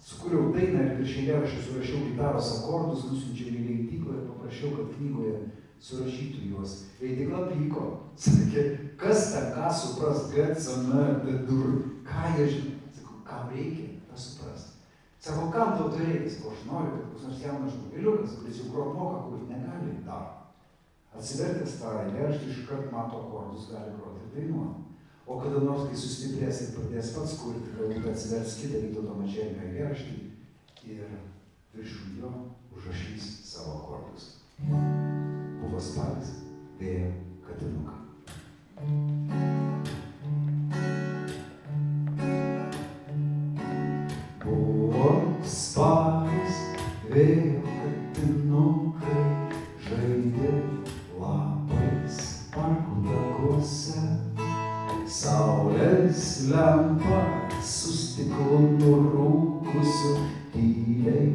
sukūriau dainą ir virš eilėraščio surašiau gitaros akordus, nusiunčiau į leidyklą ir paprašiau, kad knygoje surašytų juos. Leidykla pyko, sakė, kas ten ką supras, GCM, D-dur, ką jie žino. Sakau, kam reikia, tą supras. Sako, kam to reikia? Sakau, aš noriu, kad koks nors jaunas žmogeliukas, kuris jau grot moka, kuris negali dar. Atsivertęs tą eilėraštį, iškart mato akordus, gali groti ir dainuoti. O kada nors, kai sustiprės ir pradės pats kurti, galbūt atsivers kitą Vytauto Mačernio eilėraštį ir viršų jo užrašys savo akordus. Buvo spalis, vėjo katinukai. Buvo spalis, vėjo katinukai, žaidė lapais parkų takuose. Saulės lempa su stiklu nurūkusiu tyliai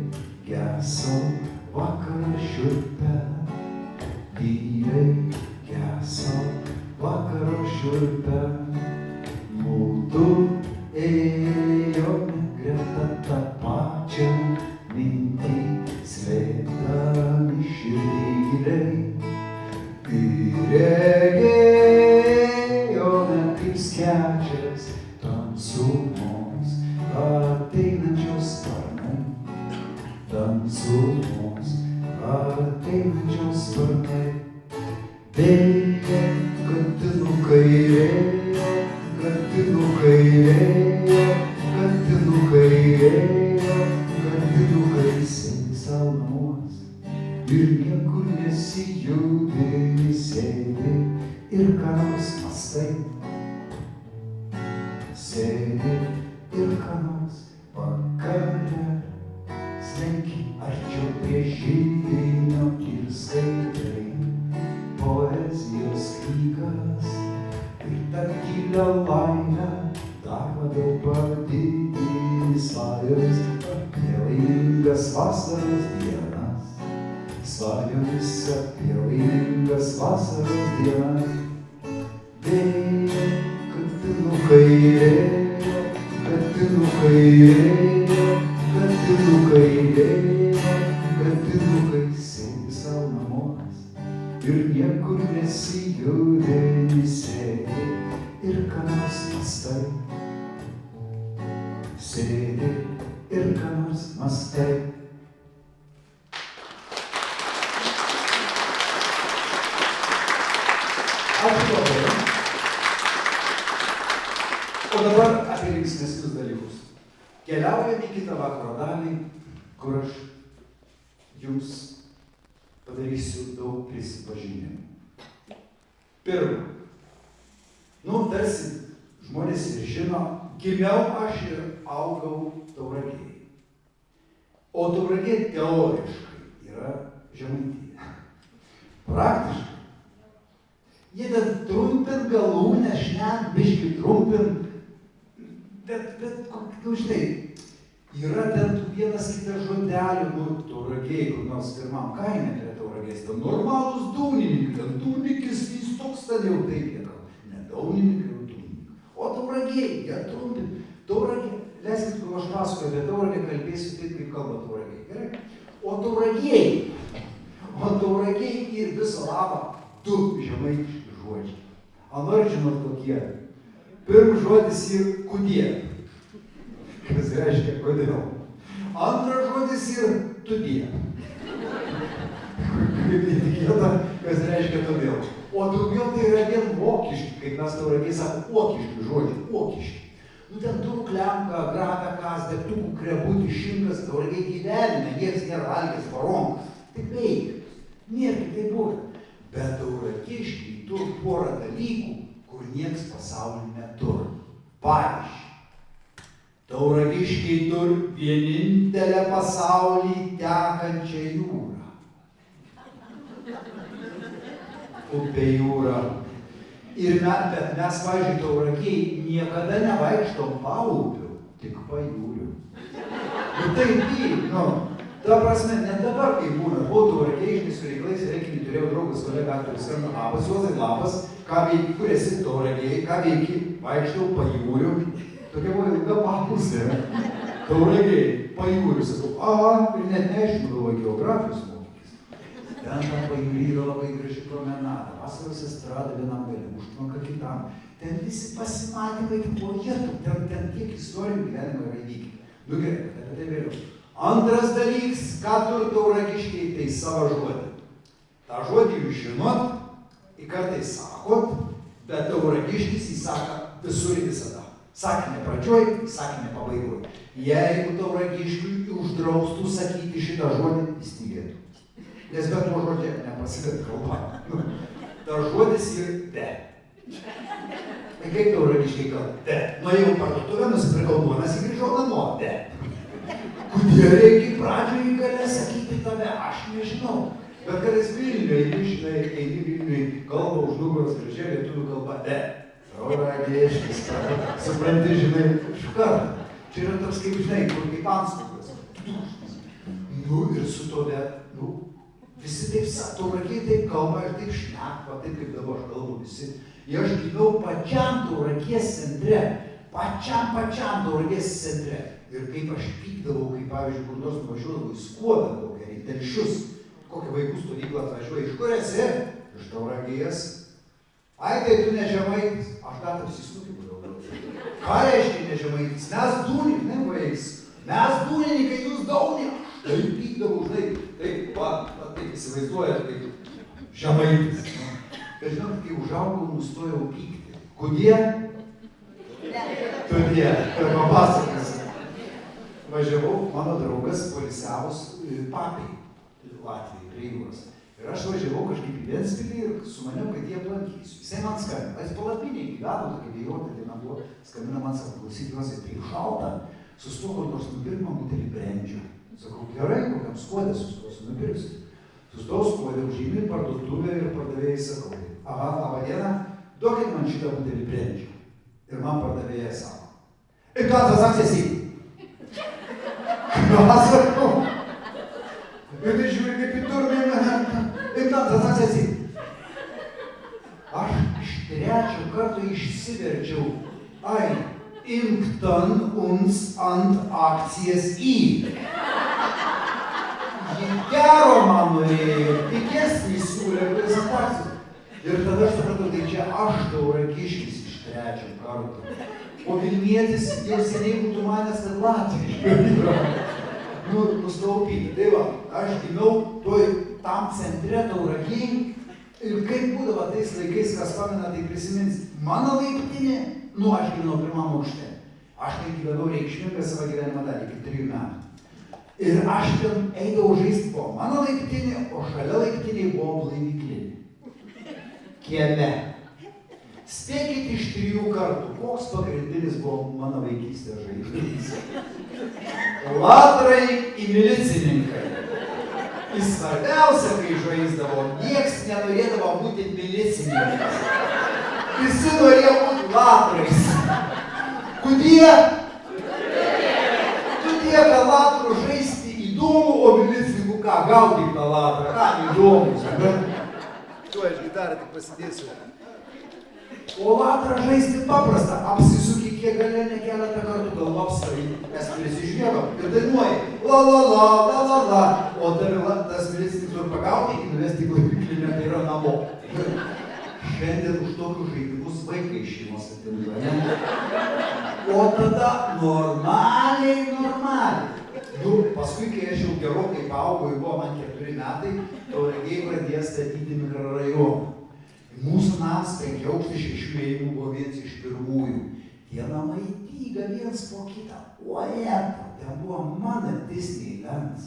geso vakarą šiurpe. Tyliai geso vakarą šiurpe. Mudu ėjome greta tą pačią mintį, slėpdami širdį giliai. Ir regėjome kaip skečias tamsumos ateinančios sparnai. Tamsumos ateinančios sparnai. Vėjo katinukai rėjo, katinukai rėjo, katinukai rėjo, katinukai sėdi sau namuos. Ir niekur nesijudini, sėdi ir ką nors mąstai. Sėdi ir ką nors vakare, slenki arčiau prie židinio ir skaitai poezijos knygas. Ir tą tylią laimę dar labiau padidini svajomis apie laimingas vasaros dienas. Svajomis apie laimingas vasaros dienas. Vėjo katinukai rėjo, katinukai rėjo, katinukai rėjo, katinukai sėdi nesijudini, sėdi ir ką nors mąstai. Sėdi ir ką nors mąstai. Ačiū labai. O dabar apie linksmesnius dalykus. Keliaujame į kitą vakaro dalį, kur aš jums padarysiu daug prisipažinimų. Pirma, tarsi žmonės ir žino, gimiau aš ir augau Tauragėje. O Tauragė teoriškai yra Žemaitija. Praktiškai. Jie ten trumpint galūnę, šnet, biškį trumpint, bet, žinai, yra ten vienas kitas žodelių, Tauragėje, kur nors pirmam kaime prie Tauragės, ten normalūs daunininkai, ten daunikis, jis toks ten jau taip jie kalba, ne daunininkai, jau daunininkai. O Tauragėje, jie trumpint, Tauragė, leiskit, kur aš pasakoju apie Tauragę, kalbėsiu taip, kaip kalba Tauragė, gerai? O Tauragėje ir viso labo 2 žemaitiški žodžiai. Ar nori žinot kokie? Pirmas žodis ir kudie, kas reiškia kodėl. Antras žodis ir tudie, kaip netikėta, kas reiškia todėl. O daugiau tai yra vien vokiški, kaip mes Tauragėje sakom, vokiški žodžiai, vokiški. Ten durų klemka, grabę kas, degtukų krebutį, šimtas, Tauragėje gyvenime, niekas nėra valgęs varonkas. Tik veikia, nėra kitaip buvo. Bet tauragiškiai turi porą dalykų, kur nieks pasaulyje neturi. Pavyzdžiui, tauragiškiai turi vienintelę pasaulyje tekančią jūrą. Upė jūra. Bet mes, pavyzdžiui, Tauragėje niekada nevaikštom paupiu, tik pajūriu. Ta prasme, net dabar, kai būna, buvau Tauragėje, su reikalais reikinį turėjau draugas, kolega aktorius skambino, labas, Juozai, labas, ką veiki, kur esi Tauragėje, ką veiki, vaikštau pajūriu, tokia buvo ilga papusė, Tauragėje, pajūriu, sakau, ir net nežinau, galvoju, geografijos mokykis. Ten pajūry yra labai graži promenada, vasaros estrada vienam gale, užtvanka kitam, ten visi pasimatymai, ten tiek istorijų gyvenimo yra įvykti. Gerai, apie tai vėliau. Antras dalykas, ką turi tauragiškiai, tai savo žodį. tą žodį jūs žinot, kartais sakot, bet tauragiškis įsaka visur ir visada. Sakinė pradžioj, sakinė pabaigoj. Jeigu tauragiškiui uždraustų sakyti šitą žodį, jis tylėtų. Nes be to žodžio neprasideda kalba. Tas žodis ir de. Tai kaip tauragiškiai kalba? De. Nuėjau parduotuvę, nusipirkau duonas ir grįžau namo. De. Kodėl reikia pradžioje galę sakyti tave? Aš nežinau. Bet kartais Vilniuje, žinai, eini Vilniuje, kalba už nugaros gražiai lietuvių kalba de. Tauragiškis, supranti, žinai, iš karto. Čia yra toks kaip, žinai, kur kaip antspaudas. Ir su to de, visi taip tauragiai taip kalba ir taip šneka, taip kaip dabar aš kalbu visi. Ir aš gyvenau pačiam Tauragės centre, pačiam Tauragės centre. Ir kaip aš pykdavau, kaip pavyzdžiui, kur nors nuvažiuodavau į Skuodą kokią, į Telšius, kokią vaikų stovyklą atvažiuoju, iš kur esi? Iš Tauragės. Ai, tai tu ne žemaitis. Aš dar apsisnukį būdavau. Ką reiškia ne žemaitis? Mes dūnininkai, vaiks. Mes dūnininkai, jūs daunė. Tai pykdavau, žinai, taip, taip įsivaizduojat, kaip žemaitis. Bet žinot, kai užaugau, nustojau pykti. Kodėl? Todėl, per papasakas. Važiavau, mano draugas polisiavus Papiai, Latvijai, prie jūros. Ir aš važiavau kažkaip į Ventspilį ir sumaniau, kad jie aplankysiu. Jisai man skambina, jis palapiniai gyveno, tokia vėjota diena buvo, skambina man, sako, klausyk, Juozai, tai šalta, sustok kur nors nupirk man butelį brendžio. Sakau, gerai, kokiam Skuode sustosiu, nupirksiu. Sustojau Skuode, užeinu į parduotuvę ir pardavėjai sakau, aha, laba diena, duokit man šitą butelį brendžio. Ir man pardavėjai sako, ir ką tas akcijas į? Ką sakau? Ir tai žiūri kaip į turmėną. Ir tam tas atsisik. Aš iš trečio karto išsiverčiau. Ai, imk tan uns ant akcijas į. Ji gero man norėjo, pigesnį siūlė, kuris ant akcijų. Ir tada aš supratau, tai čia aš tauragiškis iš 3 karto. O Vilnietis jau seniai būtų manęs, kad Latvija yra nustaupyti. Tai va, aš gimiau tam centre Tauragėj ir kaip būdavo tais laikais, kas pamena, tai prisimins, mano laiptinė, aš gyvenau 1 aukšte. Aš ten gyvenau reikšmingą savo gyvenimą dalį iki 3 metų. Ir aš ten eidavau žaisti, buvo mano laiptinė, o šalia laiptinėje buvo blaivyklinė. Kieme. Spėkit iš 3 kartų, koks pagrindinis buvo mano vaikystės žaidimas. Latrai į milicininkai. Ir svarbiausia, kai žaisdavo, nieks nenorėdavo būti milicininkas. Visi norėjo būti latrais. Kudie, kad latrų žaisti įdomu, o milicininkų ką, gaudyk tą latrą, kam įdomus. Tu aš gitarą tik pasidėsiu. O latrą žaisti paprasta, apsisuki kiek gali, ne keletą kartų galva apsvai. Mes prisižiūrėkom ir dainuoji la la la la la la. O tas milicininkas turi pagauti ir nuvesti į blaivyklinę, tai yra namo. Šiandien už tokius žaidimus vaikai šeimos atinka, ne? O tada normaliai. Paskui, kai aš jau gerokai paaugau, buvo man 4 metai, Tauragėj pradėjo statyti mikrorajoną. Mūsų namas 5 aukštai 6 įėjimų buvo vienas iš pirmųjų. Tie namai tyga viens po kitą. O ten buvo mano Disneylands.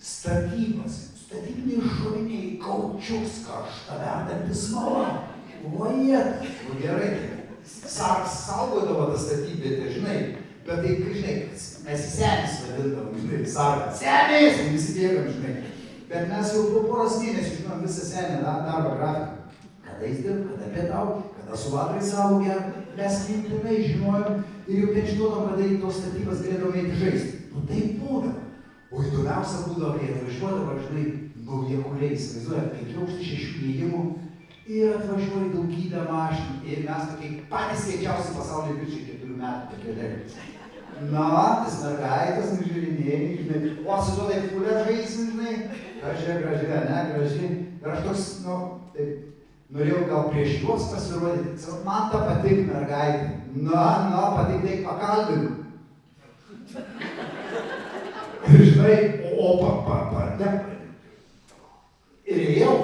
Statybos, statybiniai šoviniai, kaučiuks, karšta verdantis smala. O gerai, saugodavo tą statybvietę, žinai. Bet tai, žinai, mes į senis vadindavom, žinai, sargą. Senis! Visi bėgam, žinai. Bet mes jau po poros mėnesių žinom visą senį darbo grafiką. Kada jis dirb, kada pietau, kada su latrais savo gerb, mes mintinai žinojom ir jau ten žinodom, kada į tos statybas galėdom eiti žaisti. Tai būdavo. O įdomiausia būdavo, kai atvažiuodavo, žinai, naujakuliai, įsivaizduoja, 5 aukštai 6 įėjimų ir atvažiuoja daugybę mašinų. Ir mes tokie patys kiečiausi pasaulyje bičiai 4 metų tokie dalykai. Tas mergaitės nužiūrinėjai, žinai, o su to taip kulė žaisim, žinai, graži, ne, graži. Ir aš toks, taip, norėjau gal prieš juos pasirodyti, man ta patik mergaitė. Patik, tai pakalbinu. Ir žinai, ir ėjau,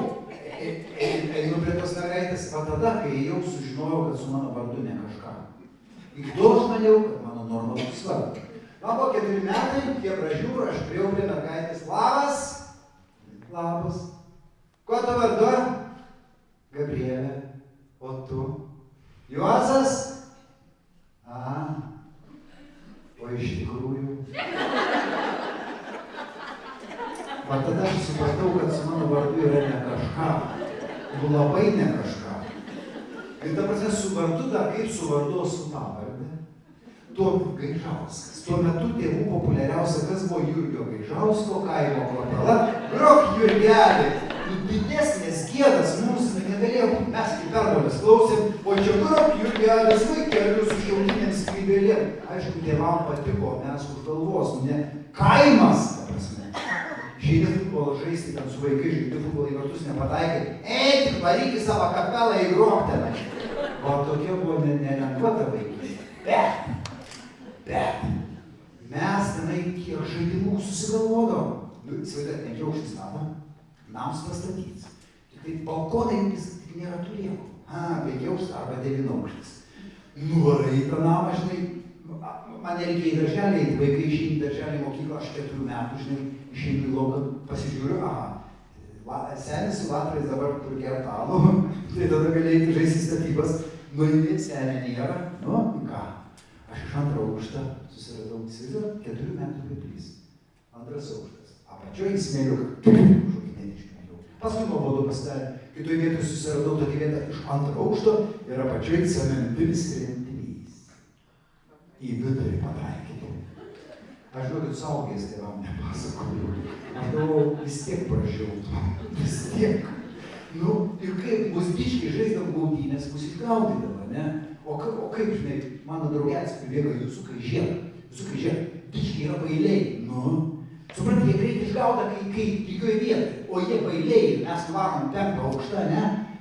einu prie tos mergaitės, o tada, kai ėjau, sužinojau, kad su mano vardu ne kažką. Iki tol aš maniau, kad mano normalus vardas. Man buvo 4 metai, kiek gražių, aš priėjau prie mergaitės. Labas. Kuo tu vardu? Gabrielė. O tu? Juozas? O iš tikrųjų. Va tada aš supratau, kad su mano vardu yra ne kažką. Labai ne kažką. Ir ta prasme, su vardu dar kaip su vardu, su pavarde. Tuo Gaižauskas. Tuo metu tėvų populiariausia, kas buvo Jurgio Gaižausko kaimo kvartala. Grok Jurgelį. Didesnės gėdas mums negalėjo būti, mes kaip pergalės klausėm, o čia grok Jurgelis vaikelius su šiaulinėm skrybėlėm. Aišku, tėvam patiko, mes už galvos, ne kaimas, ta prasme. Žaidė futbolą žaisti, ten su vaikai žaidė futbolą į vartus nepataikai. Tik varyk į savo kapelą į grok tenai. O tokia buvo nelengva ta vaikystė. Bet mes tenai kiek žaidimų susigalvodom. Įsivaizduojat, 5 aukštis nams pastatyts. Tai balkonai tik nėra turėjau. 5 aukštis arba 9 aukštis. Nuvarai į tą namą, žinai, man nereikia į darželį, vaikai išeina į darželį mokyklą, aš 4 metų, žinai, išeinu į lauką, pasižiūriu, senis su latrais dabar turi gerą alų, tai tada galėjai žaisti statybas. Nueini, senė nėra, ką? Aš iš 2 aukštą susiradau, įsivaizduoju, 4 metų piplys. 2 aukštas. Apačioj smėliuką. Paskui nuobodu pasidarė. Kitoj vietoj susiradau tokį vietą iš 2 aukšto ir apačioj cementinis rentinys. Į vidurį pataikyti. Aš žinokit, suaugęs tėvam nepasakoju. Aš galvoju, vis tiek pražiau. Vis tiek. Ir kaip mus biškiai žaisdam gaudynės, mus išgaudydavo, ne? O kaip, žinai, mano draugelis pribėga jūsų žiek, biškiai yra bailiai. Supranti, jie greit išgauda, kai lygioje vietoje, o jie bailiai, mes varom 5 aukštą, ne?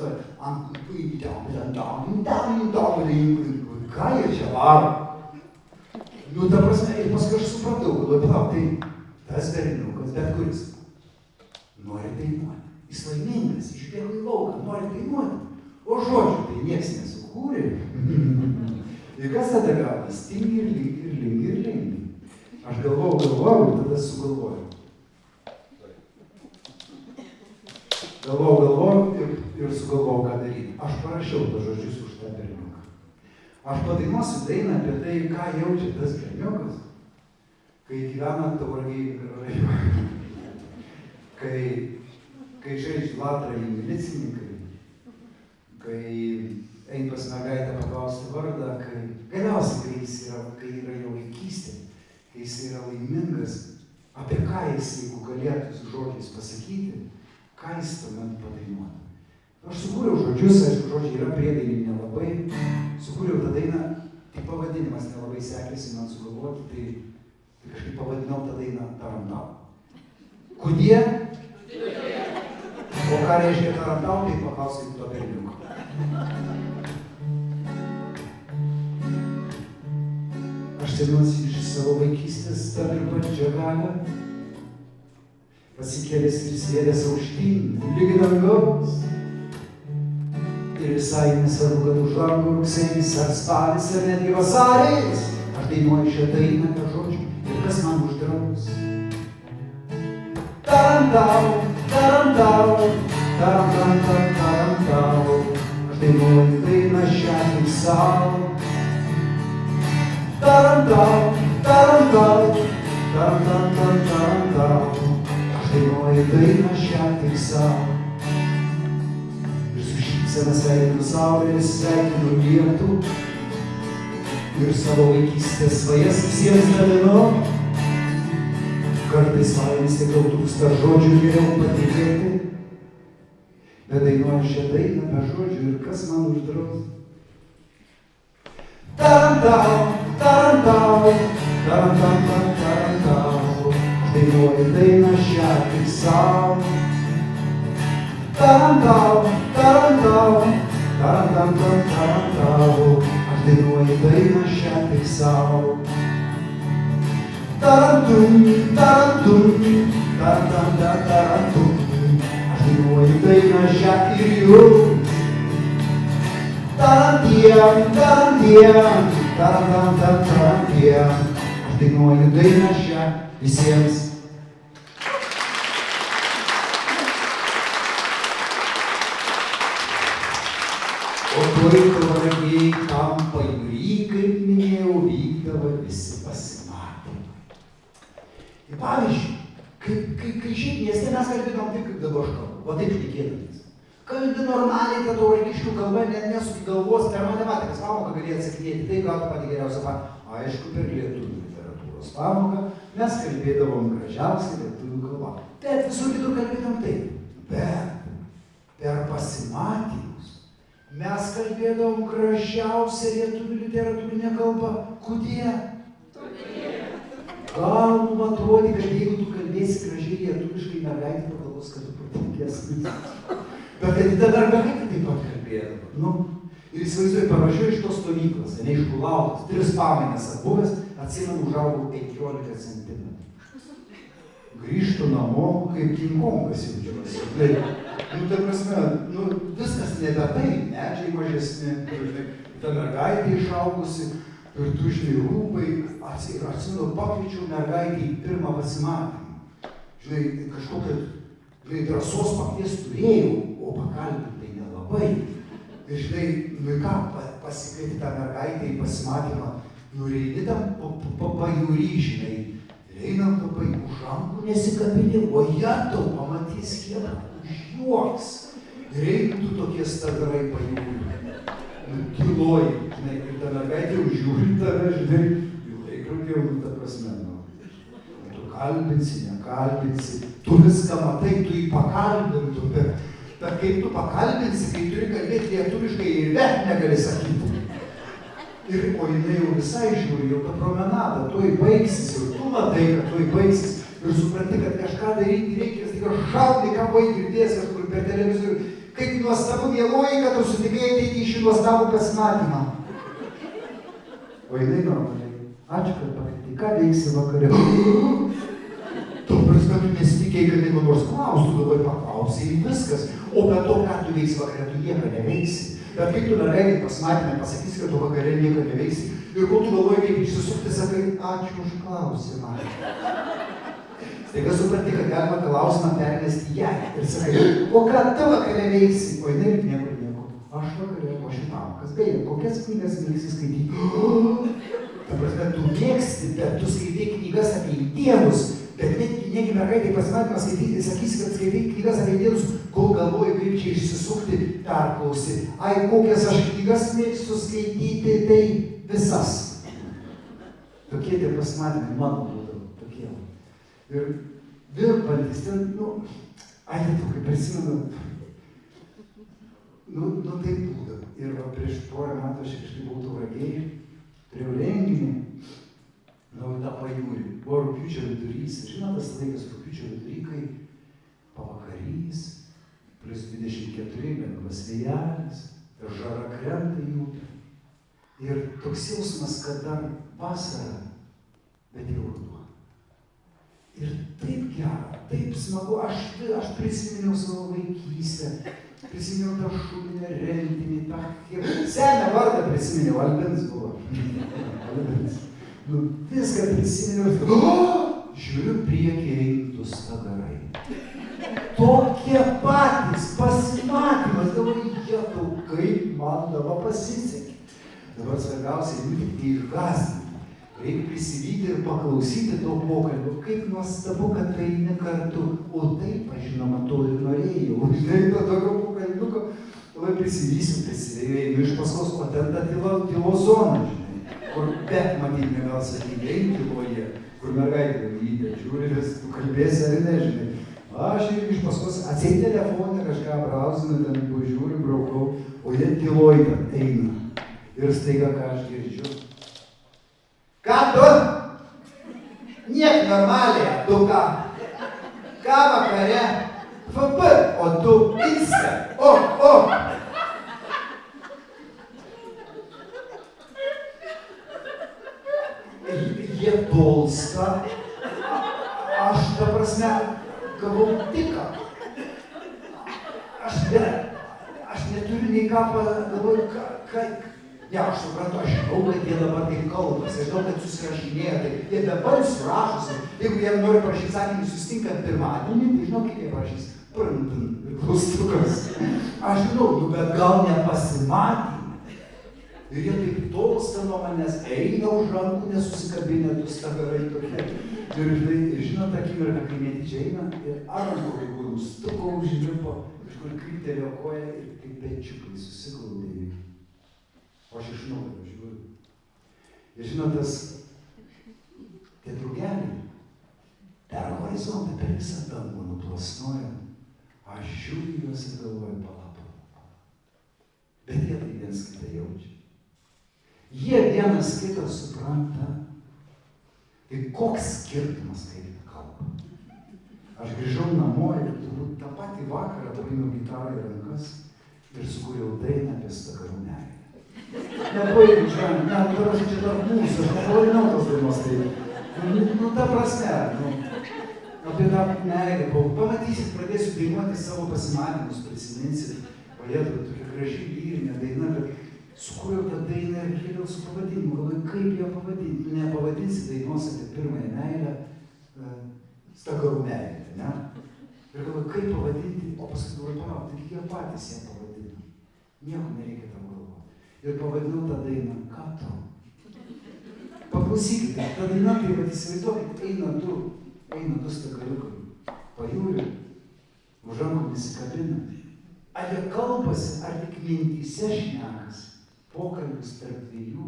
stovi ant dainininkų, ką jie čia varo? Nu, ta prasme, ir paskui aš supratau, galvoju, palauk, tai tas berniukas, bet kuris, nori dainuoti. Jis laimingas, išbėgo į lauką, nori dainuoti. O žodžių tai nieks nesukūrė. Ir kas tada gaunas? Tingi ir lingi. Aš galvojau, tada sugalvojau. Galvojau ir sugalvojau, ką daryti. Aš parašiau tos žodžius už tą berniuką. Aš padainuosiu dainą apie tai, ką jaučia tas berniukas, kai gyvena Tauragėj rajone. Kai žaidžia latrąjį milicininkai, kai eina pas mergaitę paklausti vardą, galiausiai, kai yra jo vaikystė, kai jis yra laimingas, apie ką jis, jeigu galėtų su žodžiais pasakyti, ką jis tuomet padainuotų. Aš sukūriau žodžius, aišku, žodžiai yra priedainiai nelabai, sukūriau tą dainą, tai pavadinimas nelabai sekėsi man sugalvoti, tai kažkaip pavadinau tą dainą Tarantau. Kodėl? O ką reiškia Tarantau, tai paklauskite to berniuko. Aš semiuosi iš savo vaikystės tą virpančią galią, pasikėlęs ir sėdęs aukštyn, lygi dangaus. Ir visai nesvarbu, kad už lango rugsėjis ar spalis ar netgi vasaris, aš dainuoju šią dainą be žodžių ir kas man uždraus. Tarantau, tarantau, tarantau, tarantau, aš dainuoju dainą šią tik sau. Tarantau, tarantau, tarantau, tarantau, aš dainuoju dainą šią tik sau. Ir su šypsena sveikinu saulę ir sveikinu lietų, ir savo vaikystės svajas visiems dalinu. Kartais laimės tiek daug trūksta žodžių, geriau patikėti, bet dainuoju šią dainą be žodžių ir kas man uždraus. Tarantau, tarantau, tarantau, tarantau, aš dainuoju dainą šią tik sau. Tarantau, tarantau, tarantau, tarantau, aš dainuoju dainą šią tik sau. Tarantum, tarantum, tarantam, tarantum, aš dainuoju dainą šią ir jums. Tarantiem, tarantiem, tarantam, tarantiem, aš dainuoju dainą šią visiems. O tuoj Tauragėj tam pajūry, kaip minėjau, vykdavo visi pasimatymai. Ir pavyzdžiui, kai šiaip mieste mes kalbėdavom taip, kaip dabar aš kalbu, o taip šnekėdamas. Kalbi normaliai, ta tauragiškių kalba, net nesuki galvos per matematikas pamoką gali atsakinėti, tai gautų patį geriausią pamoką. Aišku, per lietuvių literatūros pamoką mes kalbėdavom gražiausiai lietuvių kalbą. Bet visur kitur kalbėdavom taip. Bet per pasimatymus mes kalbėdavom gražiausią lietuvių literatūrinę kalbą. Kodėl? Gal mums atrodė, kad jeigu tu kalbėsi gražiai lietuviškai, mergaitė pagalvos, kad tu protingesnis. Bet kad ta mergaitė taip pat kalbėdavo. Nu, ir įsivaizduoju, parvažiuoju iš tos stovyklos, ne iš Kulautos, 3 pamainas atbuvęs, atsimenu, užaugau 15 centimetrų. Grįžtu namo, kaip King Kongas jaučiuosi. Tai, ta prasme, viskas nebe tai, medžiai mažesni, ta mergaitė išaugusi, ir tu žinai rūbai, atsimenu, pakviečiau mergaitį į pirmą pasimatymą. Žinai, kažkokią drąsos pakvies turėjau, o pakalbinti tai nelabai. Ir žinai, nu ką, pasikvieti tą mergaitę į pasimatymą, nureini tam pajūry, žinai, ir einam labai už rankų nesikabinė, o tu pamatys kiek užjuoks. Ir einam tokie stagarai pajūry. Tyloji, žinai, ir ta mergaitė užžiūri tave, žinai, jų laikrodį, ta prasme, tu kalbinsi, nekalbinsi, tu viską matai, tu jį pakalbintum, bet kaip tu pakalbinsi, kai turi kalbėti lietuviškai ir bet negali sakyti. O jinai jau visai žiūri, jau ta promenada, tuoj baigsis, ir tu matai, kad tuoj baigsis, ir supranti, kad kažką daryti reikia, ir tik šaudai, ką vai girdės kažkur per televizorių. Kaip nuostabu, mieloji, kad tu sutikai ateiti į šį nuostabų pasimatymą. O jinai normaliai. Ačiū, kad pakvietei, ką veiksi vakare. Tu prasme, tu nesitikėjai, kad jeigu nors klaustų, dabar paklausai ir viskas. O be to, ką tu veiksi vakare, tu nieko neveiksi. Bet kaip tu mergaitė pasimatymė pasakys, kad tu vakare nieko neveiksi. Ir kol tu galvoji, kaip išsisukti, sakai, ačiū už klausimą. Staiga supranti, kad galima klausimą permesti ją. Ir sakai, o ką tu vakare veiksi? O jinai nieko. Aš vakare ruošiu pamokas. Beje, kokias knygas mėgsi skaityti? Ta prasme, tu mėgsti, bet tu skaitai knygas apie tėvus. Bet negi mergaitė pasimatymą skaityti, sakysi, kad skaitai knygas apie tėvus, kol galvoji, kaip čia išsisukti, perklausi. Ai, kokias aš knygas mėgstu skaityti, tai visas. Tokie tie pasimatymai, mano būdavo, tokie. Ir virpantis ten, ai, tu kaip prisimenu, taip būdavo. Ir va, prieš porą metų aš kažkaip buvau Tauragėje, turėjau renginį, tą pajūrį. Buvo rugpjūčio vidurys. Žinot, tas laikas rugpjūčio vidury, kai pavakarys, plus 24, lengvas vėjelis, ir žara krenta į upę. Ir toks jausmas, kad dar vasara, bet jau ruduo. Ir taip gera, taip smagu. Aš prisiminiau savo vaikystę, prisiminiau tą šulinę rentinį, tą senę vardą prisiminiau, Albins buvo. Albins. Viską prisiminiau, žiūriu priekį eintų stagarai. Tokie patys pasimatymas, galvoju, jetau, kaip man dabar pasisekė. Dabar svarbiausia, jų tik neišgąsdinti. Reikia prisivyti ir paklausyti to pokalbio, kaip nuostabu, kad tai eini kartu. O taip, aš žinoma, to ir norėjau. Žinai, to tokio pokalbiuko, labai prisivysiu, einu iš paskos, o ten ta tylos zona, žinai. Kur bet matyt negal sakyti, eini tyloje, kur mergaitė lygia, žiūri, tu kalbėsi ar nežinai. Aš ir iš paskos atseit telefonę, kažką brauzinu, ten pažiūriu, braukau, o jie tyloj ten eina. Ir staiga, ką aš girdžiu. Ką tu? Niek normaliai, tu ką? Ką vakare? FP, o tu Insta, o. Jie tolsta, aš ta prasme gavau tiką. Aš neturiu nei ką pagalvoju, ne, aš suprantu, aš žinau, kad jie dabar taip kalbasi, aš žinau, kad susirašinėja, tai jie dabar surašosi, jeigu jie nori prašyti sakinį susitinkant pirmadienį, tai žinau, kaip jie prašys, ir klaustukas. Aš žinau, bet gal nepasimatymai. Ir jie taip tolsta nuo manęs, eina už rankų, nesusikabinę, tu stagarai tokie. Ir žinot, akimirką, kai netyčia eina, ir rankų vaikų nustuko užlipo, kažkur kryptelėjo koją ir kaip pečiukai susiglaudė. O aš iš naujo žiūriu. Ir žinot, tie drugeliai per horizontą, per visą dangų nuplasnoja. Aš žiūriu juos ir galvoju, pala. Bet jie tai viens kitą jaučia. Jie vienas kitą supranta. Tai koks skirtumas, kaip jie kalba. Aš grįžau namo ir turbūt tą patį vakarą paėmiau gitarą į rankas ir sukūriau dainą apie stagarų meilę. Nebaigų čia, čia tarp mūsų, aš nepavadinau tos dainos tai. Ta prasme, apie tą meilę. Pamatysit, pradėsiu dainuoti savo pasimatymus, prisiminsit. Paėtų, tokia graži lyrinė daina, bet sukūriau tą dainą ir kėliau su pavadinimu. Galvoju, kaip ją pavadinti? Nepavadinsi dainos apie pirmąją meilę, stagarų meilę, ne? Ir galvoju, kaip pavadinti? O paskui galvoju, palauk, tik jie patys ją pavadino. Nieko nereikia tam galvoti. Ir pavadinau tą dainą, ką tu? Paklausykite, ta daina, tai vad įsivaizduokit, eina du stagariukai, pajūriu, už rankų nesikabina. Ar jie kalbasi, ar tik mintyse šnekas? Pokalbis tarp dviejų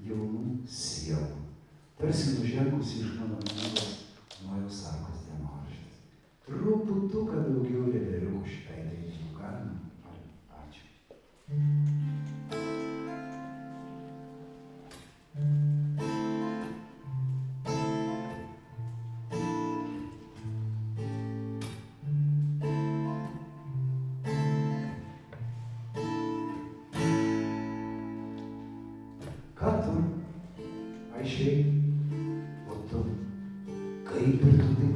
jaunų sielų. Tarsi nužengusi iš mano knygos Nojaus arkos dienoraštis. Truputuką daugiau reveriukų šitai dainai galima. Ačiū. Ką tu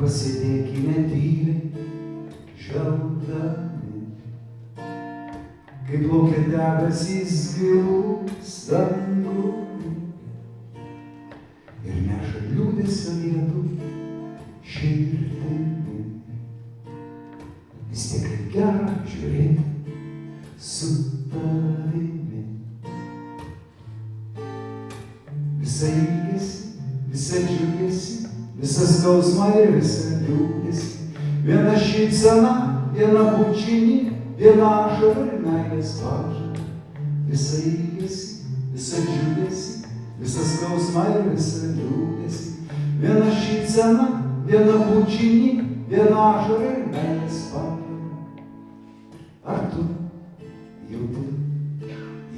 pasėdėkime tyliai, žvelgdami, kaip plaukia debesys gilūs dangumi ir neša liūdesio lietų širdimi. Vis tiek kaip gera žiūrėti su tavimi. Visą ilgesį, visą džiugesį, visą skausmą ir visą liūdesį, viena šypsena, viena bučinį, viena ašara ir meilės pažadą. Visą ilgesį, visą džiugesį, visą skausmą ir visą liūdesį, viena šypsena, viena bučinį, viena ašara ir meilės pažadą. Ar tu jauti,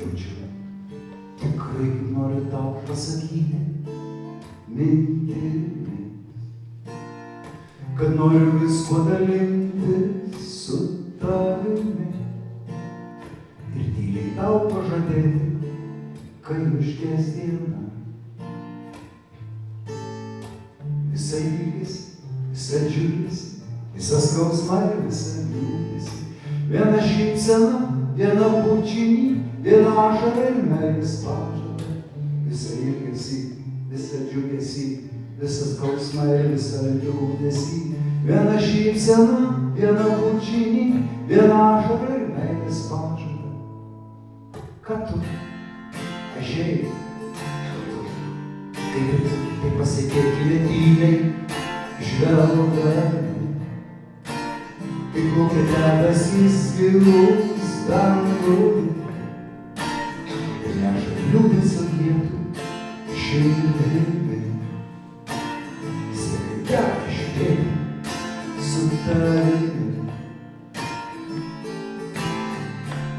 jaučiu, tikrai noriu tau pasakyti mintimi, kad noriu visko dalintis su tavimi ir tyliai tau pažadėti, kai užges diena. Visą ilgesį, visą džiugesį, visą skausmą ir visą liūdesį, viena šypsena, viena bučinį, viena ašara ir meilės pažadą. Visą ilgesį, visą džiugesį, visą skausmą ir visą liūdesį, viena šypsena, viena bučinį, viena ašara ir meilės pažadą. Ką tu, ežiai, tai pasėdėkime tyliai, žvelgdami, kaip plaukia debesys gilūs dangumi ir neša liūdesio lietų širdimi. Vis tiek gera žiūrėti su tavimi.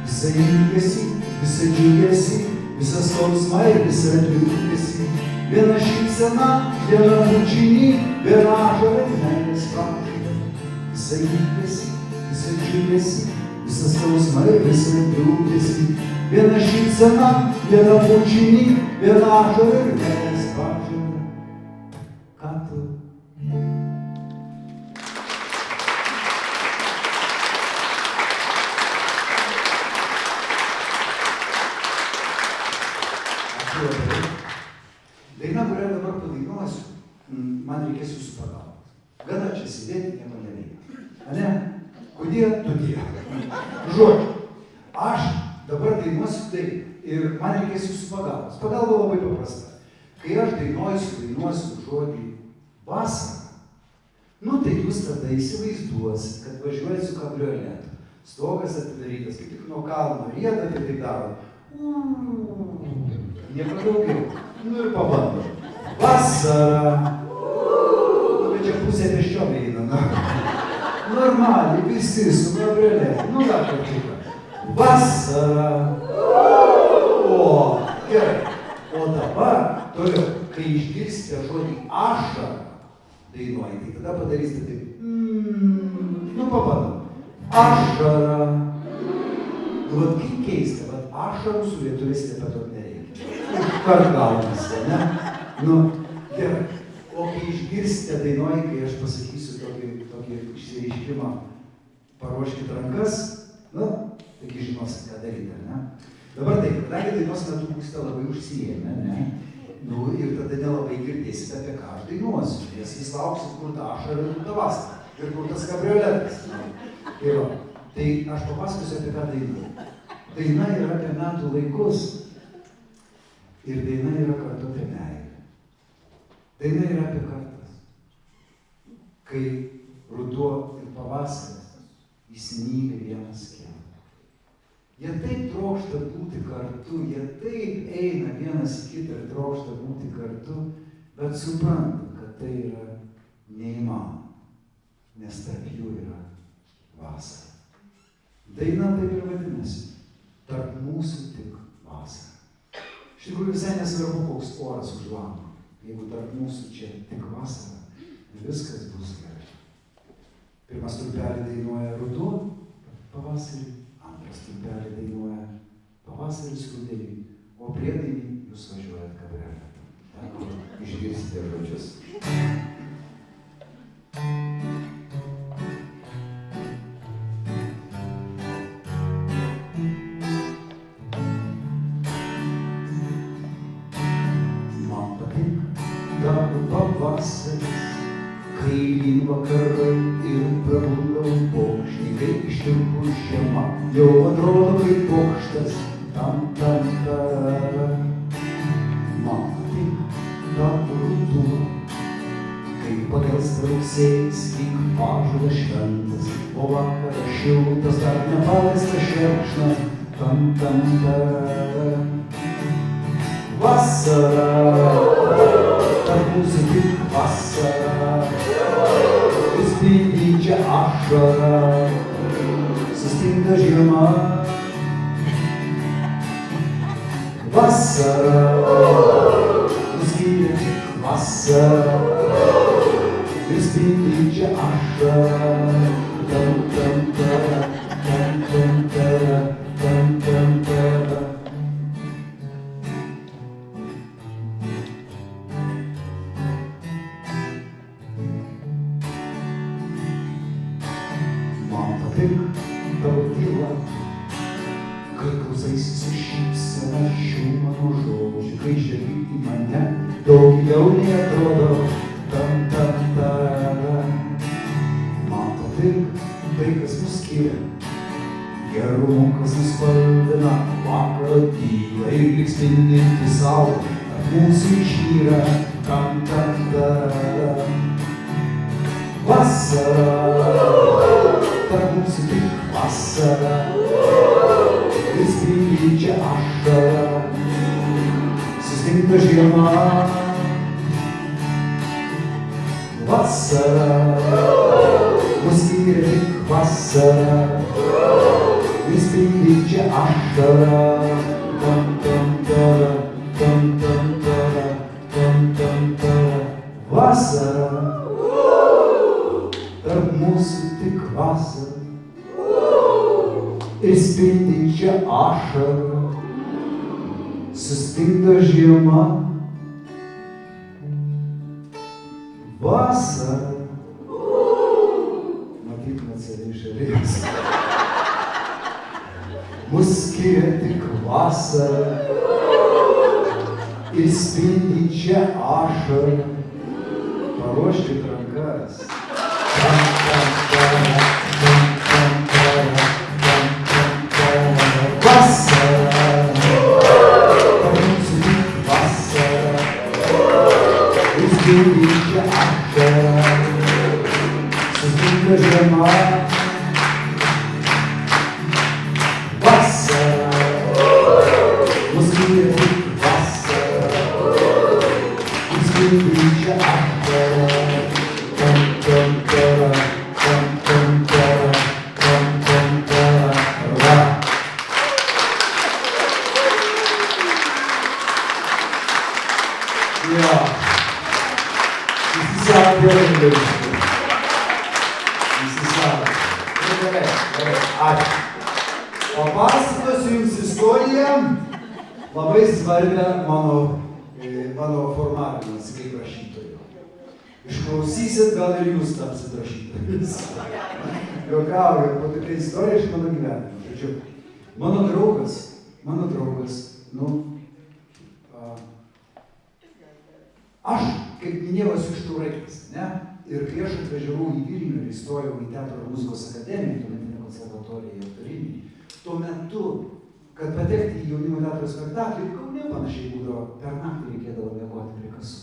Visą ilgesį, visą džiugesį, visą skausmą ir visą liūdesį, viena šypsena, viena bučinį, viena ašara ir meilės pažadą. Visą ilgesį, visą džiugesį, visą skausmą ir visą liūdesį, viena šypsena, viena bučinį, viena ašara ir meilės pažadą. Ką tu? Daina, kurią dabar padainuosiu, man reikės jūsų pagalbos. Gana čia sėdėti, nieko nereikia. Ane? Kodėl? Todėl. Žodžiu, aš dabar dainuosiu taip ir man reikės jūsų pagalbos. Pagalba labai paprasta. Kai aš dainuosiu žodį vasara, tai jūs tada įsivaizduosit, kad važiuojat su kabrioletu. Stogas atidarytas, kaip tik nuo kalno rieda, tai taip daro. Nieko daugiau. Ir pabando. Vasara. Bet čia pusė pėsčiom eina. Normaliai, visi su kabrioletu. Dar kartuką. Vasara. O, gerai. O dabar, toliau, kai išgirsite žodį ašara dainuojant, tai tada padarysite taip. Pabandom. Ašara. Vat kaip keista, vat ašarų su lietuviais repetuot nereikia. Kart gaunasi, ne? Gerai. O kai išgirsite dainuojant, kai aš pasakysiu tokį išsireiškimą, paruoškit rankas, taigi žinosit, ką daryti, ne? Dabar taip, kadangi dainos metu būsite labai užsiėmę, ne? Ir tada nelabai girdėsite, apie ką aš dainuosiu, nes jūs lauksit, kur ta ašara ir ta vasara, ir kur tas kabrioletas. Tai aš papasakosiu, apie ką dainuoju. Daina yra apie metų laikus ir daina yra kartu apie meilę. Daina yra apie kartas. Kai ruduo ir pavasaris įsimyli vienas kitą. Jie taip trokšta būti kartu, jie taip eina vienas į kitą ir trokšta būti kartu, bet supranta, kad tai yra neįmanoma, nes tarp jų yra vasara. Daina taip ir vadinasi, tarp mūsų tik vasara. Iš tikrųjų visai nesvarbu, koks oras už lango. Jeigu tarp mūsų čia tik vasara, viskas bus gerai. Pirmas stulpelį dainuoja ruduo, pavasarį, antras stulpelį dainuoja pavasaris, rudenį, o priedainį jūs važiuojat kabrioletu. Ten, kur išgirsite žodžius. vakarai ir prabundau paukštį, kaip ištirpus žiema, jau atrodo kaip pokštas, tam tam tarara. Man tik tapo ruduo, kai pagelsta rugsėjis, lyg pažadas šventas, o vakaras šiltas, dar nepaleistas šerkšnas, tam tam tarara. Vasara, tarp mūsų tik vasara, vis spindinčia ašara, sustinga žiema. Vasara, nuskyrė tik vasara, vis spindinčia ašara, tam tam tara, tam tam tara, tam tam tara. Tik tavo tyla, kai klausaisi su šypsena šių mano žodžių, kai žiūri į mane, daug giliau nei atrodo, tam tam tarara. Man patinka tai, kas mus skiria, gerumu, kas nuspalvina vakaro tylą ir lyg spindinti saulė, tarp mūsų išnyra, tam tam tarara. Vasara, tarp mūsų tik vasara, vis spindinčia ašara, sustinga žiema. Vasara, mus skyrė tik vasara, vis spindinčia ašara, tam tam tara, tam tam tara, tam tam tara. Vasara, tarp mūsų tik vasara, ir spindinčia ašara, sustinga žiema. Vasara, matyt, nacionaliai šalies, mus skiria tik vasara, ir spindinčia ašara. Paruoškit rankas. Vasara, tarp mūsų tik vasara, vis spindinčia ašara, sustinga žiema. Vasara, mus skiria tik vasara, vis spindinčia ašara, tam tam tara, tam tam tara, tam tam tara. Ja, visi sako gerai dalykai. Visi sako. Gerai, ačiū. Papasakosiu jums istoriją, labai svarbią mano formavimas kaip rašytojo. Išklausysit, gal ir jūs tapsit rašytojais. Juokauju, po tokia istorija iš mano gyvenimo. Žodžiu, mano draugas, aš, kaip minėjau, esu iš Tauragės, ne? Ir kai aš atvažiavau į Vilnių ir įstojau į Teatro ir muzikos akademiją, tuometinę konservatoriją aktorinį, tuo metu, kad patekti į jaunimo teatro spektaklį, Kaune panašiai būdavo, per naktį reikėdavo miegoti prie kasų.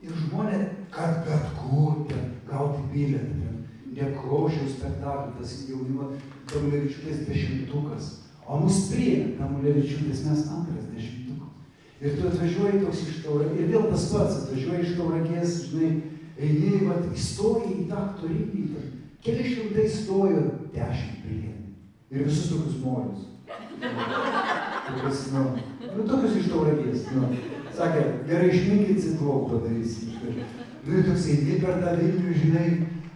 Ir žmonės, kad bet kur ten gauti bilietą, ten Nekrošiaus spektaklį, tas jaunimo Tamulevičiūtės 10-tukas, o mus priėmė Tamulevičiūtės, mes 2 10-tukas. Ir tu atvažiuoji toks iš Tauragės, ir vėl tas pats, atvažiuoji iš Tauragės, žinai, eini, įstoji į tą aktorinį, keli šimtai stojo, 10 priėmė. Ir visus tokius molius. Tokius iš Tauragės. Sakė, gerai išminkit ciklou padarysim. Ir toks eini per tą Vilnių, žinai,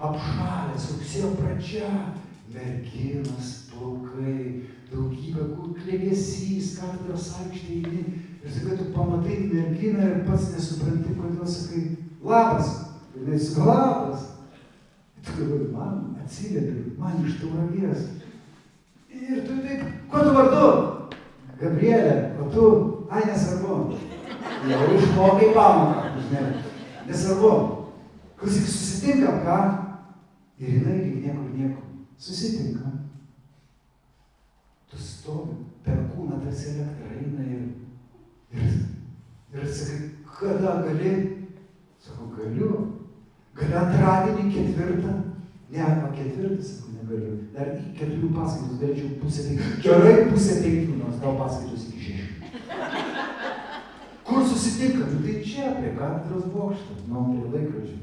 apšalęs, rugsėjo pradžia, merginos, plaukai, daugybė klegesys, katedros aikštėje eini. Ir sakai, tu pamatai merginą ir pats nesupranti, kodėl sakai, labas. Ir jis sako, labas. Tu galvoji, man atsiliepi, man iš Tauragės. Ir tu taip, kuo tu vardu? Gabrielė, o tu, ai nesvarbu. Jau išmokai pamoką, žinai. Nesvarbu. Klausyk, susitinkam, ką? Ir jinai lyg niekur nieko. Susitinkam. Tu stovi, per kūną tarsi elektra eina ir sakai, kada gali? Sakau, galiu. Gali antradienį 4. Ne, 4, sakau, negaliu. Dar į 4 paskaitus galėčiau 4:30. Gerai 4:30, nors tau paskaitus iki 6. Kur susitinkam? Tai čia, prie katedros bokšto, prie laikrodžio.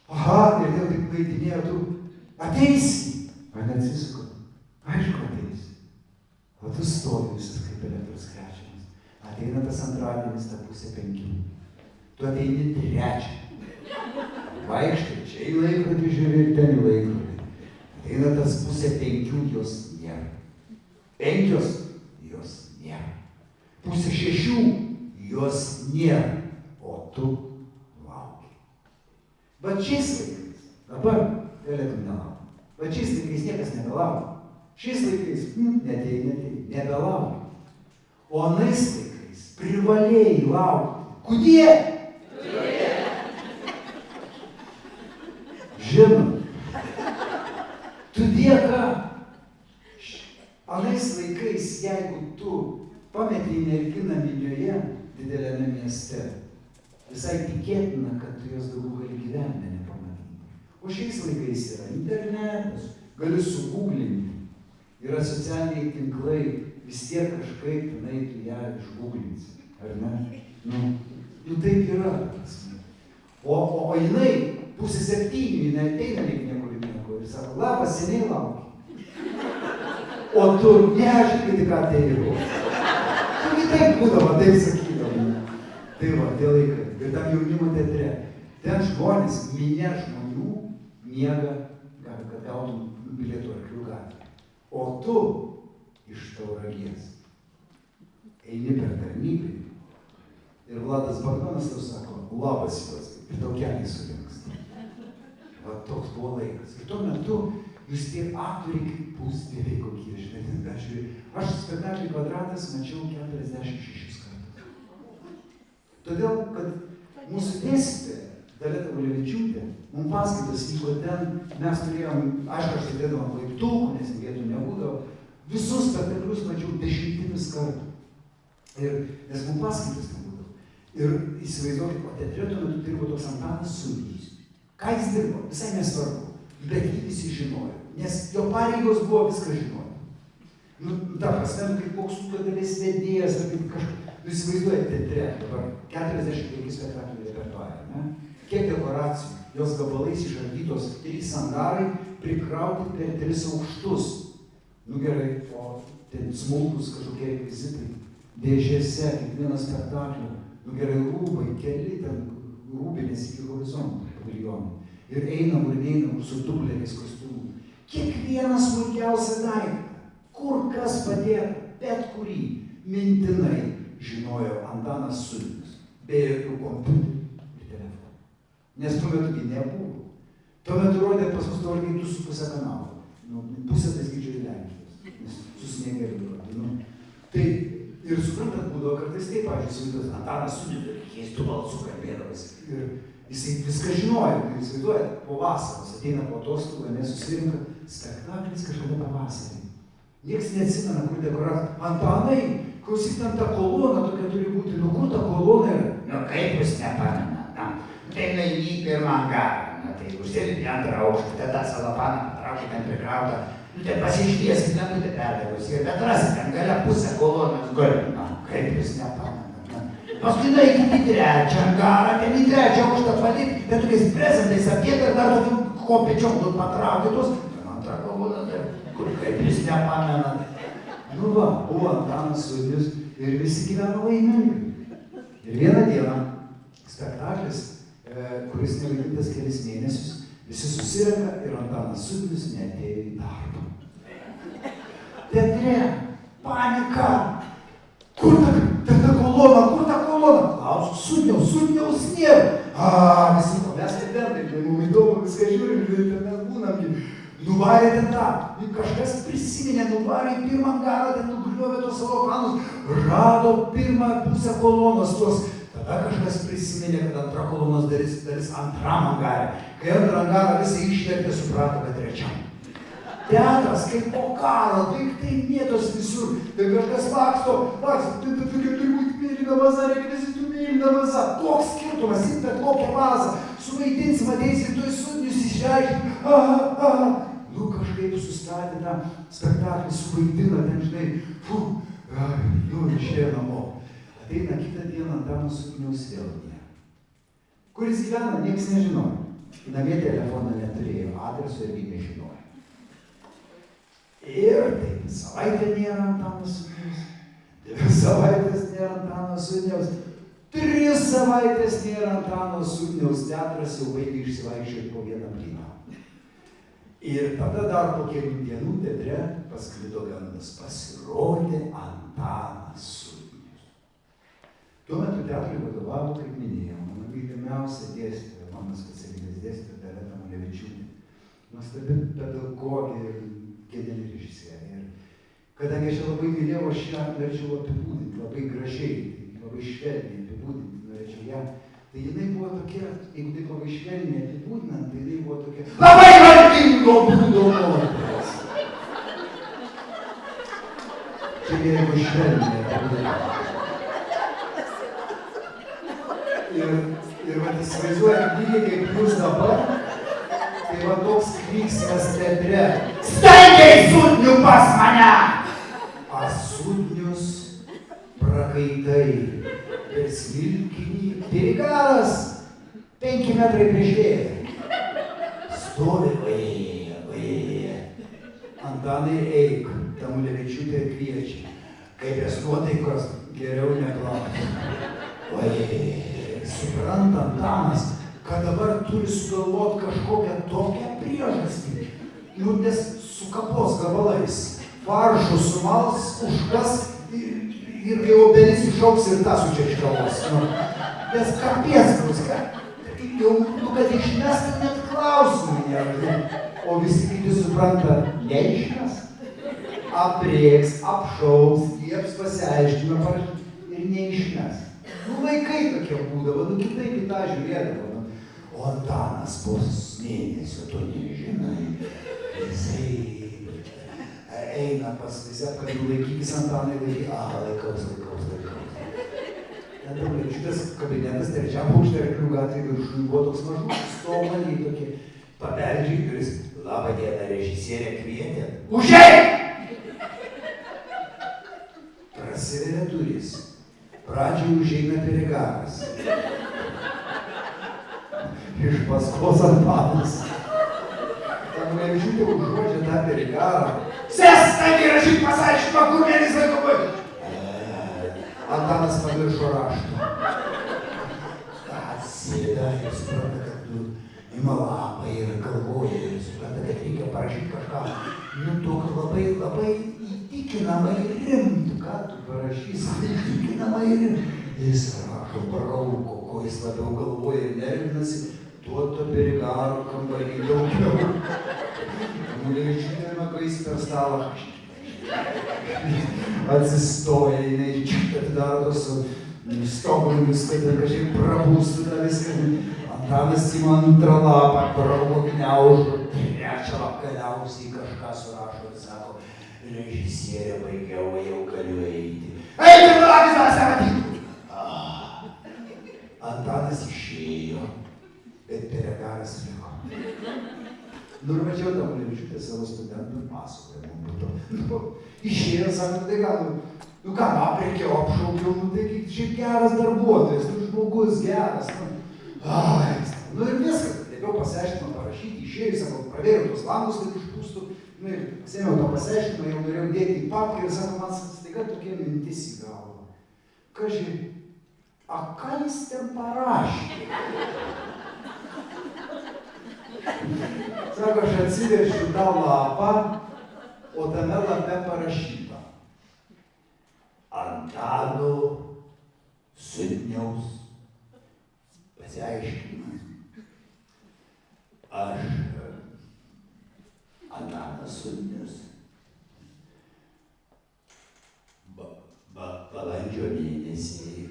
Aha, ir jau taip vaidinėjo, tu ateisi. Man atsisuko. Aišku, ateisi. O tu stovi visas kaip elektros krečiamas. Ateina tas antradienis, ta 4:30. Tu ateini 3. Vaikštai, čia į laikrodį žiūri ir ten į laikrodį. Ateina tas 4:30, jos nėra. 5, jos nėra. 5:30, jos nėra. O tu lauki. Va šiais laikais, dabar galėtum nelaukti. Va šiais laikais niekas nebelaukia. Šiais laikais, netei, nebelaukia. O anais laikais privalėjai laukti. Kodėl? Žinoma. Tu dėka. Anais laikais, jeigu tu pametei merginą minioje dideliame mieste, visai tikėtina, kad tu jos daugiau gali gyvenime nepamatyti. O šiais laikais yra internetas, gali sugūglinti, yra socialiniai tinklai, vis tiek kažkaip jinai tu ją išgūglinsi, ar ne? Nu taip yra. O jinai 6:30, jinai ateina lyg niekur ir sako, labas, seniai lauki. O tu nežinai, tik ką atėjau. Taigi taip būdavo, taip sakydavo. Tai va, tie laikai. Ir tam jaunimo teatre. Ten žmonės, minė žmonių, miega, kad gautum bilietų Arklių gatvėje. O tu iš Tauragės eini per tarnybį ir Vladas Bagdonas tau sako, labas juos, ir tau keliai sulinksta. Va toks buvo laikas. Ir tuo metu jūs tie aktoriai kaip pusdieviai kokie, žinai, aš spektaklį Kvadratas mačiau 46 kartus. Todėl, kad mūsų dėstytoja, Dalia Tamulevičiūtė, mums paskaitos vyko ten, mes turėjom, aišku, aš sėdėdavom laiptukų, nes vietų nebūdavo, visus spektaklius mačiau 10 kartų. Nes mums paskaitos nebūdavo. Ir įsivaizduokit, o teatre tuo metu dirbo toks Antanas Sudys. Ką jis dirbo? Visai nesvarbu. Bet jį visi žinojo. Nes jo pareigos buvo viską žinojo. Ta prasme, kaip koks sugadėlės vedėjas, ar kaip kažkas. Įsivaizduojate teatre, dabar 45 spektaklių repertuarė, ne? Kiek dekoracijų, jos gabalais išardytos 3 angarai, prikrauti per 3 aukštus. Nu gerai, o ten smulkus kažkokie rekvizitai, dėžėse, kiekvieną spektaklį, nu gerai, rūbai, keli ten rūbinės iki horizonto paviljonų. Ir einamur su dubleriais kostiumų. Kiekvieną smulkiausią daiktą, kur kas padėta, bet kurį, mintinai žinojo Antanas Sudis, be jokių kompiuterių ir telefonų. Nes tuo metu nebuvo. Tuo metu rodė pas mus Tauragėj 2,5 kanalų. Pusė tai skaičių į Lenkijos, nes su sniegeliu rodė. Tai ir suprantat, būdavo kartais taip, pavyzdžiui, Antanas Sudis, keistų balsų kalbėdavas. Ir jisai viską žinojo, tai įsivaizduojate, po vasaros ateina po atostogų, nesusirinka spektaklis kažkada pavasarį. Niekas neatsimena, kur dekoracija. Antanai, klausyk, ten ta kolona tokia turi būti, nu kur ta kolona yra? Nu kaip jūs nepamena? Tai nueini į pirmą angarą, tai užsilipi į antrą aukštą, tada salapaną patraukit ten prikrautą, tai pasišvieskit, nebūti perdegus ir atrasit ten gale pusę kolonos guli. Kaip jūs nepamena? Paskui nueikit į 3 angarą, ten į 3 aukštą palikti, bet tokiais prezentais apėt ir dar tokių kopečiom patraukytus, ten antrą koloną, kur kaip jūs nepamena. Nu va, buvo Antanas Sudis ir visi gyveno laimingai. Ir vieną dieną spektaklis, kuris nevaidintas kelis mėnesius, visi susirenka ir Antanas Sudis neatėjo į darbą. Teatre, panika! Kur ta kolona, kur ta kolona? Klausiu, Sudniaus nėra. Visi, mes studentai, mums įdomu, viską žiūrim, ten mes būnam. Nuvarė ten tą, kažkas prisiminė, nuvarė į pirmą angarą, ten nugriovė tos salofanus, rado pirmą pusę kolonos tos. Tada Tada kažkas prisiminė, kad antra kolonos dalis antram angare. Kai antrą angarą visai išvertė, suprato, kad trečiam. Teatras kaip po karo, daiktai mėtos visur. Tai kažkas laksto, tai tokia turi būti mėlyna vaza, rekvizitų mėlyna vaza. Koks skirtumas, bet kokią vazą. Suvaidinsim, ateisim, tuoj sudnius išreiškim. Nu kažkaip sustatė tą spektaklį, suvaidino ten, žinai, išėjo namo. Ateina kitą dieną Antano Sudniaus vėl nėra. Kur jis gyvena, nieks nežinojo. Namie telefoną neturėjo, adreso irgi nežinojo. Ir taip, savaitę nėra Antano Sudniaus, 2 savaitės nėra Antano Sudniaus, 3 savaitės nėra Antano Sudniaus, teatras jau baigė išsivaikščioti po vieną plyną. Ir tada dar po kelių dienų teatre pasklido gandas, pasirodė Antanas Sudnius. Tuo metu teatrui vadovavo, kaip minėjau, mano mylimiausia dėstytoja, mano specialybės dėstytoja Dalia Tamulevičiūtė, nuostabi pedagogė ir geniali režisierė. Ir kadangi aš ją labai mylėjau, aš ją norėčiau apibūdinti labai gražiai, labai švelniai apibūdinti norėčiau ją. Tai jinai buvo tokia, jeigu taip labai švelniai apibūdinant, tai jinai buvo tokia labai valdingo būdo moteris. Čia jeigu švelniai apibūdinant. Ir vat įsivaizduojant lygiai kaip jūs dabar, tai va toks klyksmas teatre. Staigiai Sudnių pas mane! A Sudnius prakaitai per smilkinį Dirigaras 5 metrai prieš vėją. Stovi vaėja. Antanai eik, Tamulevičiūtė kviečia. Kaip jas nuotaikos, geriau neklausti. Supranta Antanas, kad dabar turi sugalvoti kažkokią tokią priežastį. Nes sukapos gabalais. Faršų sumals, užkas ir kai obelis išauks ir tą sučečkavos. Nes kapies bus, kad išmest net klausimų nėra. O visi kiti supranta, neišmes. Aprieks, apšauks, lieps pasiaiškina ir neišmes. Vaikai tokie būdavo, kitaip į tą žiūrėdavo. O Antanas po mėnesio, tu nežinai, jisai eina pas visi apkabinų laikykis Antanai, laikaus. Ten dabar šitas kabinetas trečiam aukšte Arklių gatvėje viršuj buvo toks mažutis, stovaliai tokie pabeldžiai duris. Labą dieną, režisierė kvietė. Užeik! Prasiveria duris. Pradžioj užeina Dirigaras. Iš paskos Antanas. Tamulevičiūtė užuodžia tą Dirigarą. Sestai, rašyk pasaiškimą, kur mėnesį laiko baigti. Antanas pamiršo raštą. Atsėda ir supranta, kad ima lapą ir galvoja ir supranta, kad reikia parašyti kažką. Tokį labai įtikinamai rimtų, ką tu parašysi, įtikinamai rimtų. Jis rašo brauko, ko jis labiau galvoja ir nervinasi, tuo to Dirigaro kambarį daugiau. Tamulevičiūtė nagais per stalą. Atsistoja, jinai atidaro tos stogulius, kad kažkaip prabūstų tą viską. Antanas ima antrą lapą, brauko gniaužo, trečią lapą galiausiai kažką surašo ir sako, režisierė baigiau, jau galiu eiti. Eiti, melagis, dar sematytų! Antanas išėjo, bet Dirigaras liko. Ir mačiau Tamulevičiūtė savo studentų pasakojimą. Išėjo, sako, tai gal, ką, aprėkiau, apšaukiau, taigi šiaip geras darbuotojas, žmogus geras. Ir viskas, taip pasiaiškinau parašyti, išėjau, sako, pravėriau tos langus, kad išpūstų. Ir pasėmiau to pasiaiškinimą, jau norėjau dėti į papką ir sako, man staiga tokia mintis į galvą. Kaži, ką jis ten parašė? Sako, aš atsiveršiu tą lapą, o tame lape parašyta. Antano Sudniaus pasiaiškinimas. Aš, Antanas Sudnius, balandžio mėnesį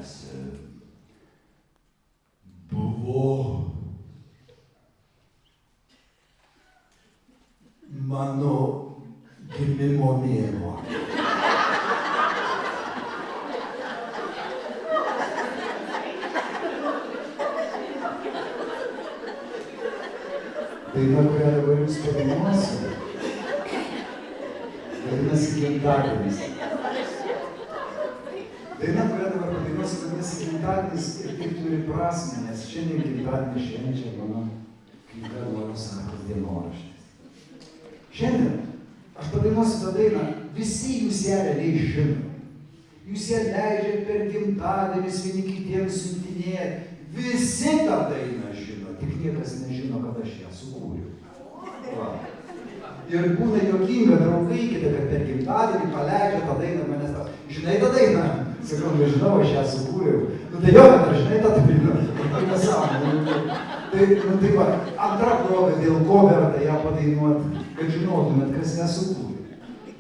nes buvo mano gimimo mėnuo. Daina, kurią dabar jūs padainuosiu, vadinasi Gimtadienis. Daina, kurią dabar padainuosiu, vadinasi Gimtadienis ir tai turi prasmę, nes šiandien gimtadienį švenčia mano knyga Noriu Sarkos dienoraštis. Šiandien aš padainuosiu tą dainą, visi jūs ją realiai žino. Jūs ją leidžiat per gimtadienis vieni kitiems siuntinėjat. Visi tą dainą žino, tik niekas nežino, kad aš ją sukūriau. Va. Ir būna juokinga, draugai kita, kad per gimtadienį paleidžia tą dainą manęs tą. Žinai tą dainą? Sakau, nežinau, aš ją sukūriau. Nu tai jo, kad aš žinai tą dainą. Tai nesąmonė. Tai va, antra proga, dėl ko verta ją padainuoti, kad žinotumėt, kas ją sukūrė.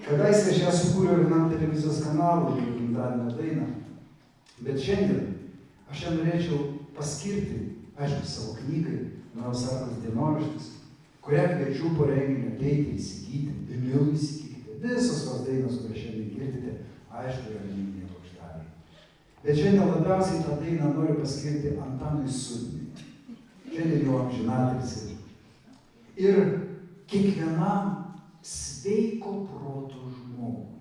Kadaise aš ją sukūriau vienam televizijos kanalui, gimtadienio dainą. Bet šiandien aš ją norėčiau paskirti, aišku, savo knygai, Noriu Sarkos dienoraštis, kurią kviečiu po renginio ateiti įsigyti, vėliau įsigykite. Visos tos dainos, kurią šiandien girdite, aišku, yra viniliniai plokšteliai. Bet šiandien labiausiai tą dainą noriu paskirti Antanui Sudniui. Šiandien jau amžinatilsį. Ir kiekvienam sveiko proto žmogui,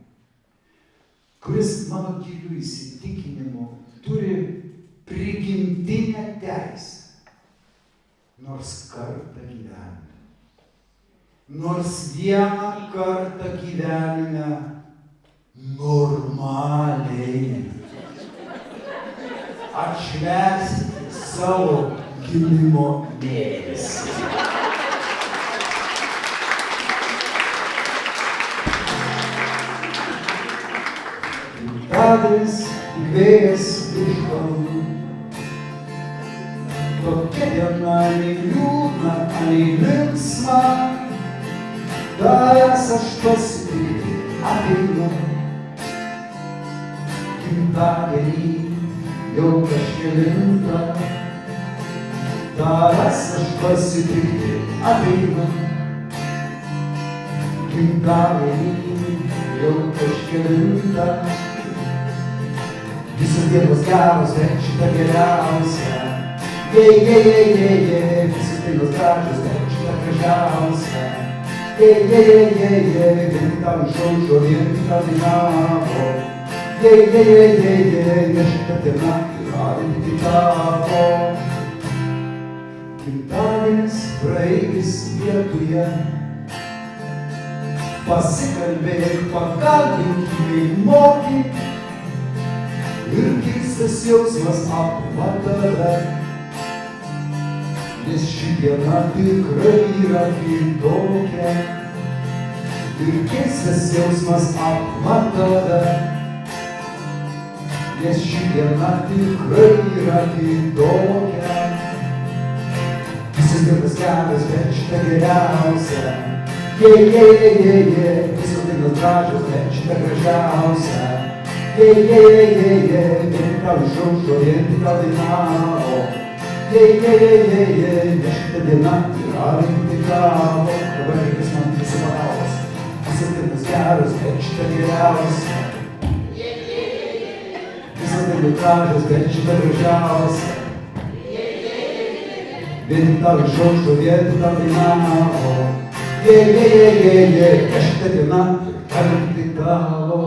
kuris mano giliu įsitikinimu turi prigimtinę teisę, nors kartą gyvenime, nors vieną kartą gyvenime normaliai atšvęsti savo gimimo mėnesį. Gimtadienis įvėjas iš kalnų, tokia diena nei liūdna, nei linksma, tavęs aš pasitikti ateinu. Gimtadienį jau kažkelintą, tavęs aš pasitikti ateinu. Gimtadienį jau kažkelintą, visos dienos geros, bet šitą geriausią. Visos dainos gražios, bet šitą gražiausią. Vien tau išaušo, vien tau dainavo. Ne šitą dieną yra tik tavo. Gimtadienis praeivis vietuje, pasikalbėk, pakalbink, mokyk. Ir keistas jausmas apima tave, nes ši diena tikrai yra kitokia. Ir keistas jausmas apima tave, nes ši diena tikrai yra kitokia. Visos dienos geros, bet šitą geriausią. Visos dainos gražios, bet šitą gražiausią. Vien tau išaušo, vien tau dainavo. Ne šitą dieną yra tik tavo. Dabar reikės man visų pagalbos. Visos dainos geros, bet šitą geriausią. Visos dainos gražios, bet šitą gražiausią. Vien tau išaušo, vien tau dainavo. Ne šitą dieną yra tik tavo.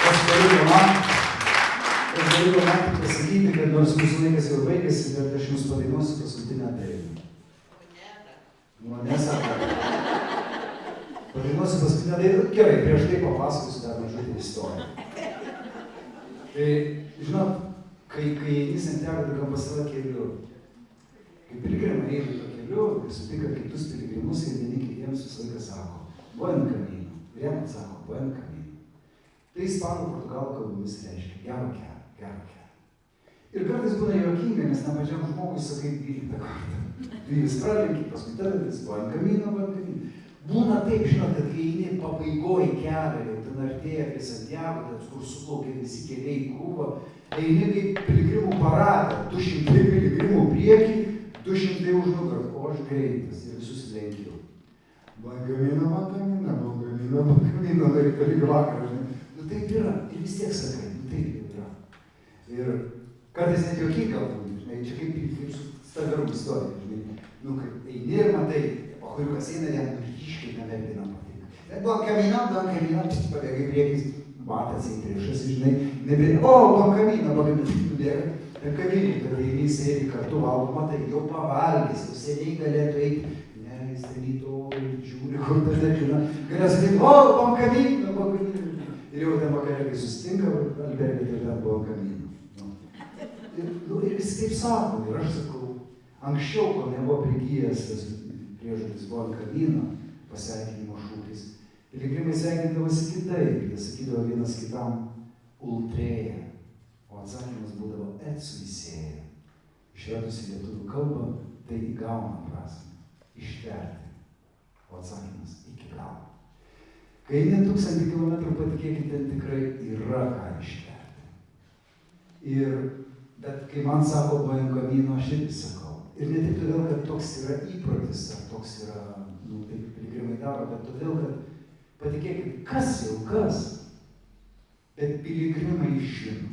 Aš galiu man tik pasakyti, kad nors mūsų laikas jau baigėsi, bet aš jums padainuosiu paskutinę dainą. Nu, nesako. Padainuosiu paskutinę dainą. Gerai, prieš tai papasakosiu dar mažutį istoriją. Tai, žinot, kai eini Santiago de Compostela keliu, kai piligrimai eina tuo keliu, kai sutinka kitus piligrimus ir vieni kitiems visą laiką sako, buen camino. Ir jam atsako, buen camino. Tai ispanų portugalų kalbomis reiškia gerą kelią, gerą kelią. Ir kartais būna juokinga, nes tam pačiam žmogui sakai 12 kartą. Tu vis pralenki, paskui tave vis van kamino. Būna taip, žinot, kad kai eini pabaigoj kelią, jau ten artėja prie Santiago, kur suplaukia visi keliai į krūvą, eini kaip piligrimų paradą, 200 piligrimų priekį, 200 už nugarą, o aš greitas ir visus lenkiau. Van kamino, reikalinga vakarą, žinai. Nu taip yra, ir vis tiek sakai, nu taip yra. Ir kartais net juokinga būna, žinai, čia kaip su stagarų istorija, žinai. Nu, kaip eini ir matai, o kuriukas eina, jam ryškiai nemergina patinka. Bet buvom kamino, pabėgai priekis, batas į priešas, žinai, nebėra, o, buvom kamino, nubėga. Ir kavinį, kad eini sėdi kartu valgo, matai, jau pavalgys, jau seniai galėtų eiti. Ne, jis ten į to, žiūri, kur dar nežina. Galės sakyti, o, buvom kamino. Ir jau ten vakarė, kai susitinka, albergė, tai dar buvom kamino. Ir jis taip sako, ir aš sakau, anksčiau, kol nebuvo prigijęs tas priežodis buvom kamino, pasveikinimo šūkis, piligrimai sveikindavosi kitaip, jie sakydavo vienas kitam ultrėja, o atsakymas būdavo etsuisėja. Išvertus į lietuvių kalbą, tai įgauna prasmę, ištverti, o atsakymas iki galo. Kai ne 1000 kilometrų, patikėkite, tikrai yra ką ištverti. Bet kai man sako buvom kamino, aš irgi sakau. Ir ne tik todėl, kad toks yra įprotis, ar toks yra, taip piligrimai daro, bet todėl, kad patikėkit, kas jau kas, bet piligrimai žino,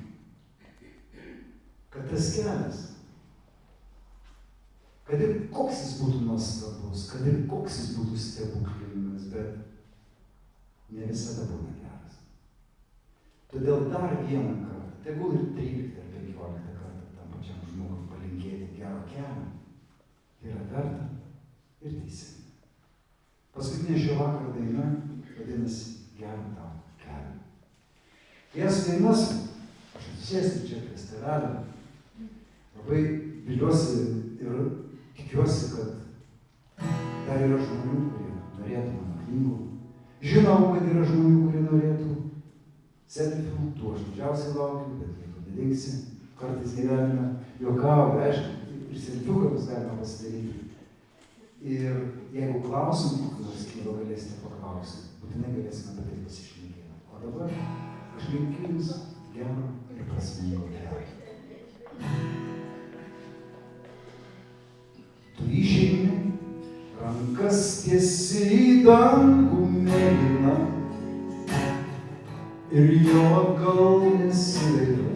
kad tas kelias, kad ir koks jis būtų nuostabus, kad ir koks jis būtų stebuklingas, bet ne visada būna geras. Todėl dar vieną kartą, tegul ir 13 ar 15 kartą tam pačiam žmogui palinkėti gero kelio, yra verta ir teisinga. Paskutinė šio vakaro daina vadinasi Gero tau kelio. Kai esu dainuosiu, aš atsisėsiu čia prie stalelio, labai viliuosi ir tikiuosi, kad dar yra žmonių, kurie norėtų mano knygų. Žinau, kad yra žmonių, kurie norėtų selfių, tų aš didžiausiai laukiu, bet jeigu nedingsi, kartais gyvenime juokauju, aišku, ir selfiuką bus galima pasidaryti. Ir jeigu klausim, nors knygo galėsite paklausti, būtinai galėsime apie tai pasišnekėti. O dabar aš linkiu jums gero ir prasmingo kelio. Tu išeini, rankas tiesi į dangų mėlyną ir jo atgal nesidairo.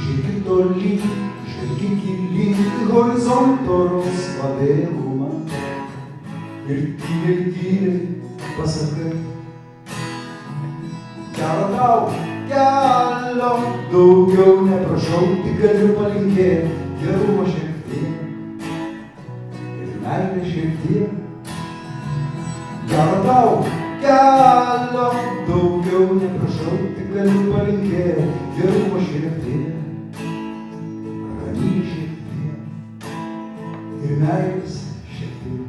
Žvelgi tolyn, žvelgi gilyn į horizonto rausvą vėlumą ir tyliai pasakai: gero tau kelio, daugiau neprašau, tik galiu palinkėti gerumo šiek tiek ir meilė šiek tiek. Gero tau kelio, daugiau neprašau, tik galiu palinkėti gerumo šiek tiek, ramybė šiek tiek ir meilės šiek tiek.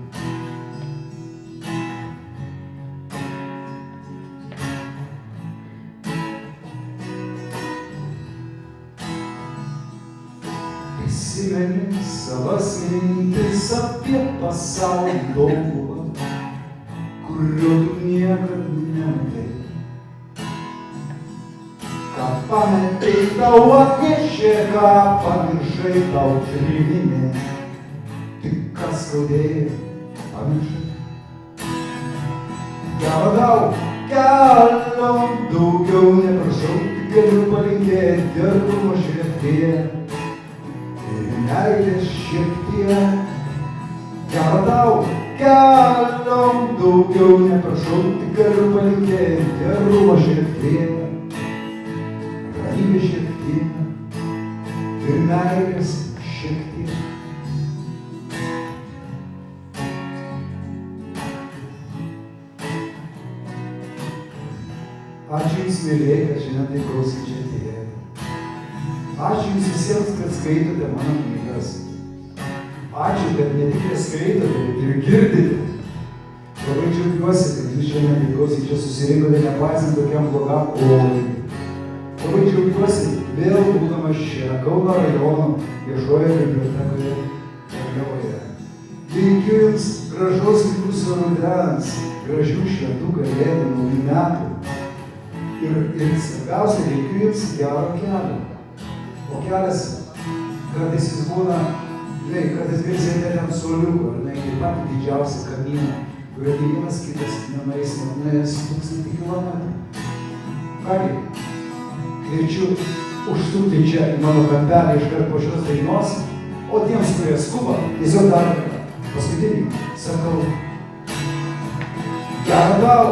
Prisimeni savas mintis apie pasaulį daugumą, kurio tu niekad nematai. Ką pametei tau atnešė, ką pamiršai tau priminė, tik kas skaudėjo pamiršai. Gero tau kelio, daugiau neprašau, tik galiu palinkėti gerumo šiek tiek ir meilės šiek tiek. Gero tau kelio, daugiau neprašau, tik galiu palinkėti gerumo šiek tiek, ramybė šiek tiek ir meilės šiek tiek. Ačiū Jums, mylėjai, kad šiandien taip gausiai čia atėjote. Ačiū Jums visiems, kad skaitote mano knygas. Ačiū, kad ne tik neskaitote, bet ir girdite. Labai džiaugiuosi, kad Jūs šiandien taip gausiai čia susirinkote, nepaisant tokiam blogam orui. Labai labai džiaugiuosi vėl būdamas čia, Kauno rajono viešojoje bibliotekoje Garliavoje. Linkiu Jums gražaus likusio rudens, gražių šventų kalėdų, naujų metų. Ir svarbiausia, linkiu Jums gero kelio. O kelias, kartais jis būna, kartais gali sėdėti ant suoliuko, ar ne, kaip pat didžiausią kamieną, kurio nei vienas kitas nenueis 1000 kilometrų. Kągi, kviečiu užsukti čia į mano kampelį iškart po šios dainos, o tiems, kurie skuba, tiesiog dar paskutinį sakau. Gero tau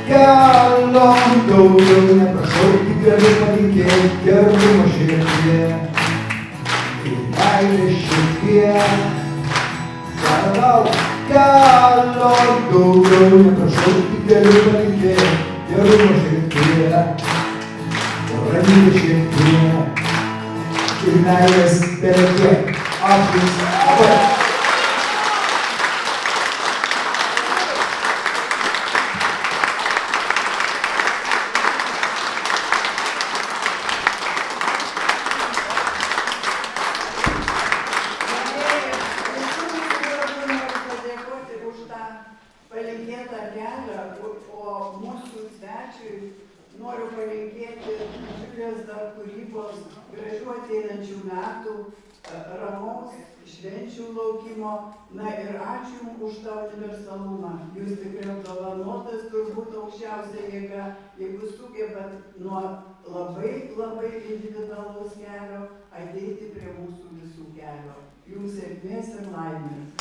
kelio, daugiau neprašau, tik galiu palinkėti gerumo širdyje ir meilės širdyje. Gero tau kelio, daugiau neprašau, tik galiu palinkėti gerumo širdyje, ramybės širdyje ir meilės belekiek. Ačiū Jums labai. Noriu palinkėti didžiulės dar kūrybos, gražių ateinančių metų, ramaus švenčių laukimo. Na ir ačiū Jums už tą universalumą. Jūs tikrai apdovanotas turbūt aukščiausia jėga, jeigu sugebat nuo labai individualaus kelio ateiti prie mūsų visų kelio. Jums sėkmės ir laimės.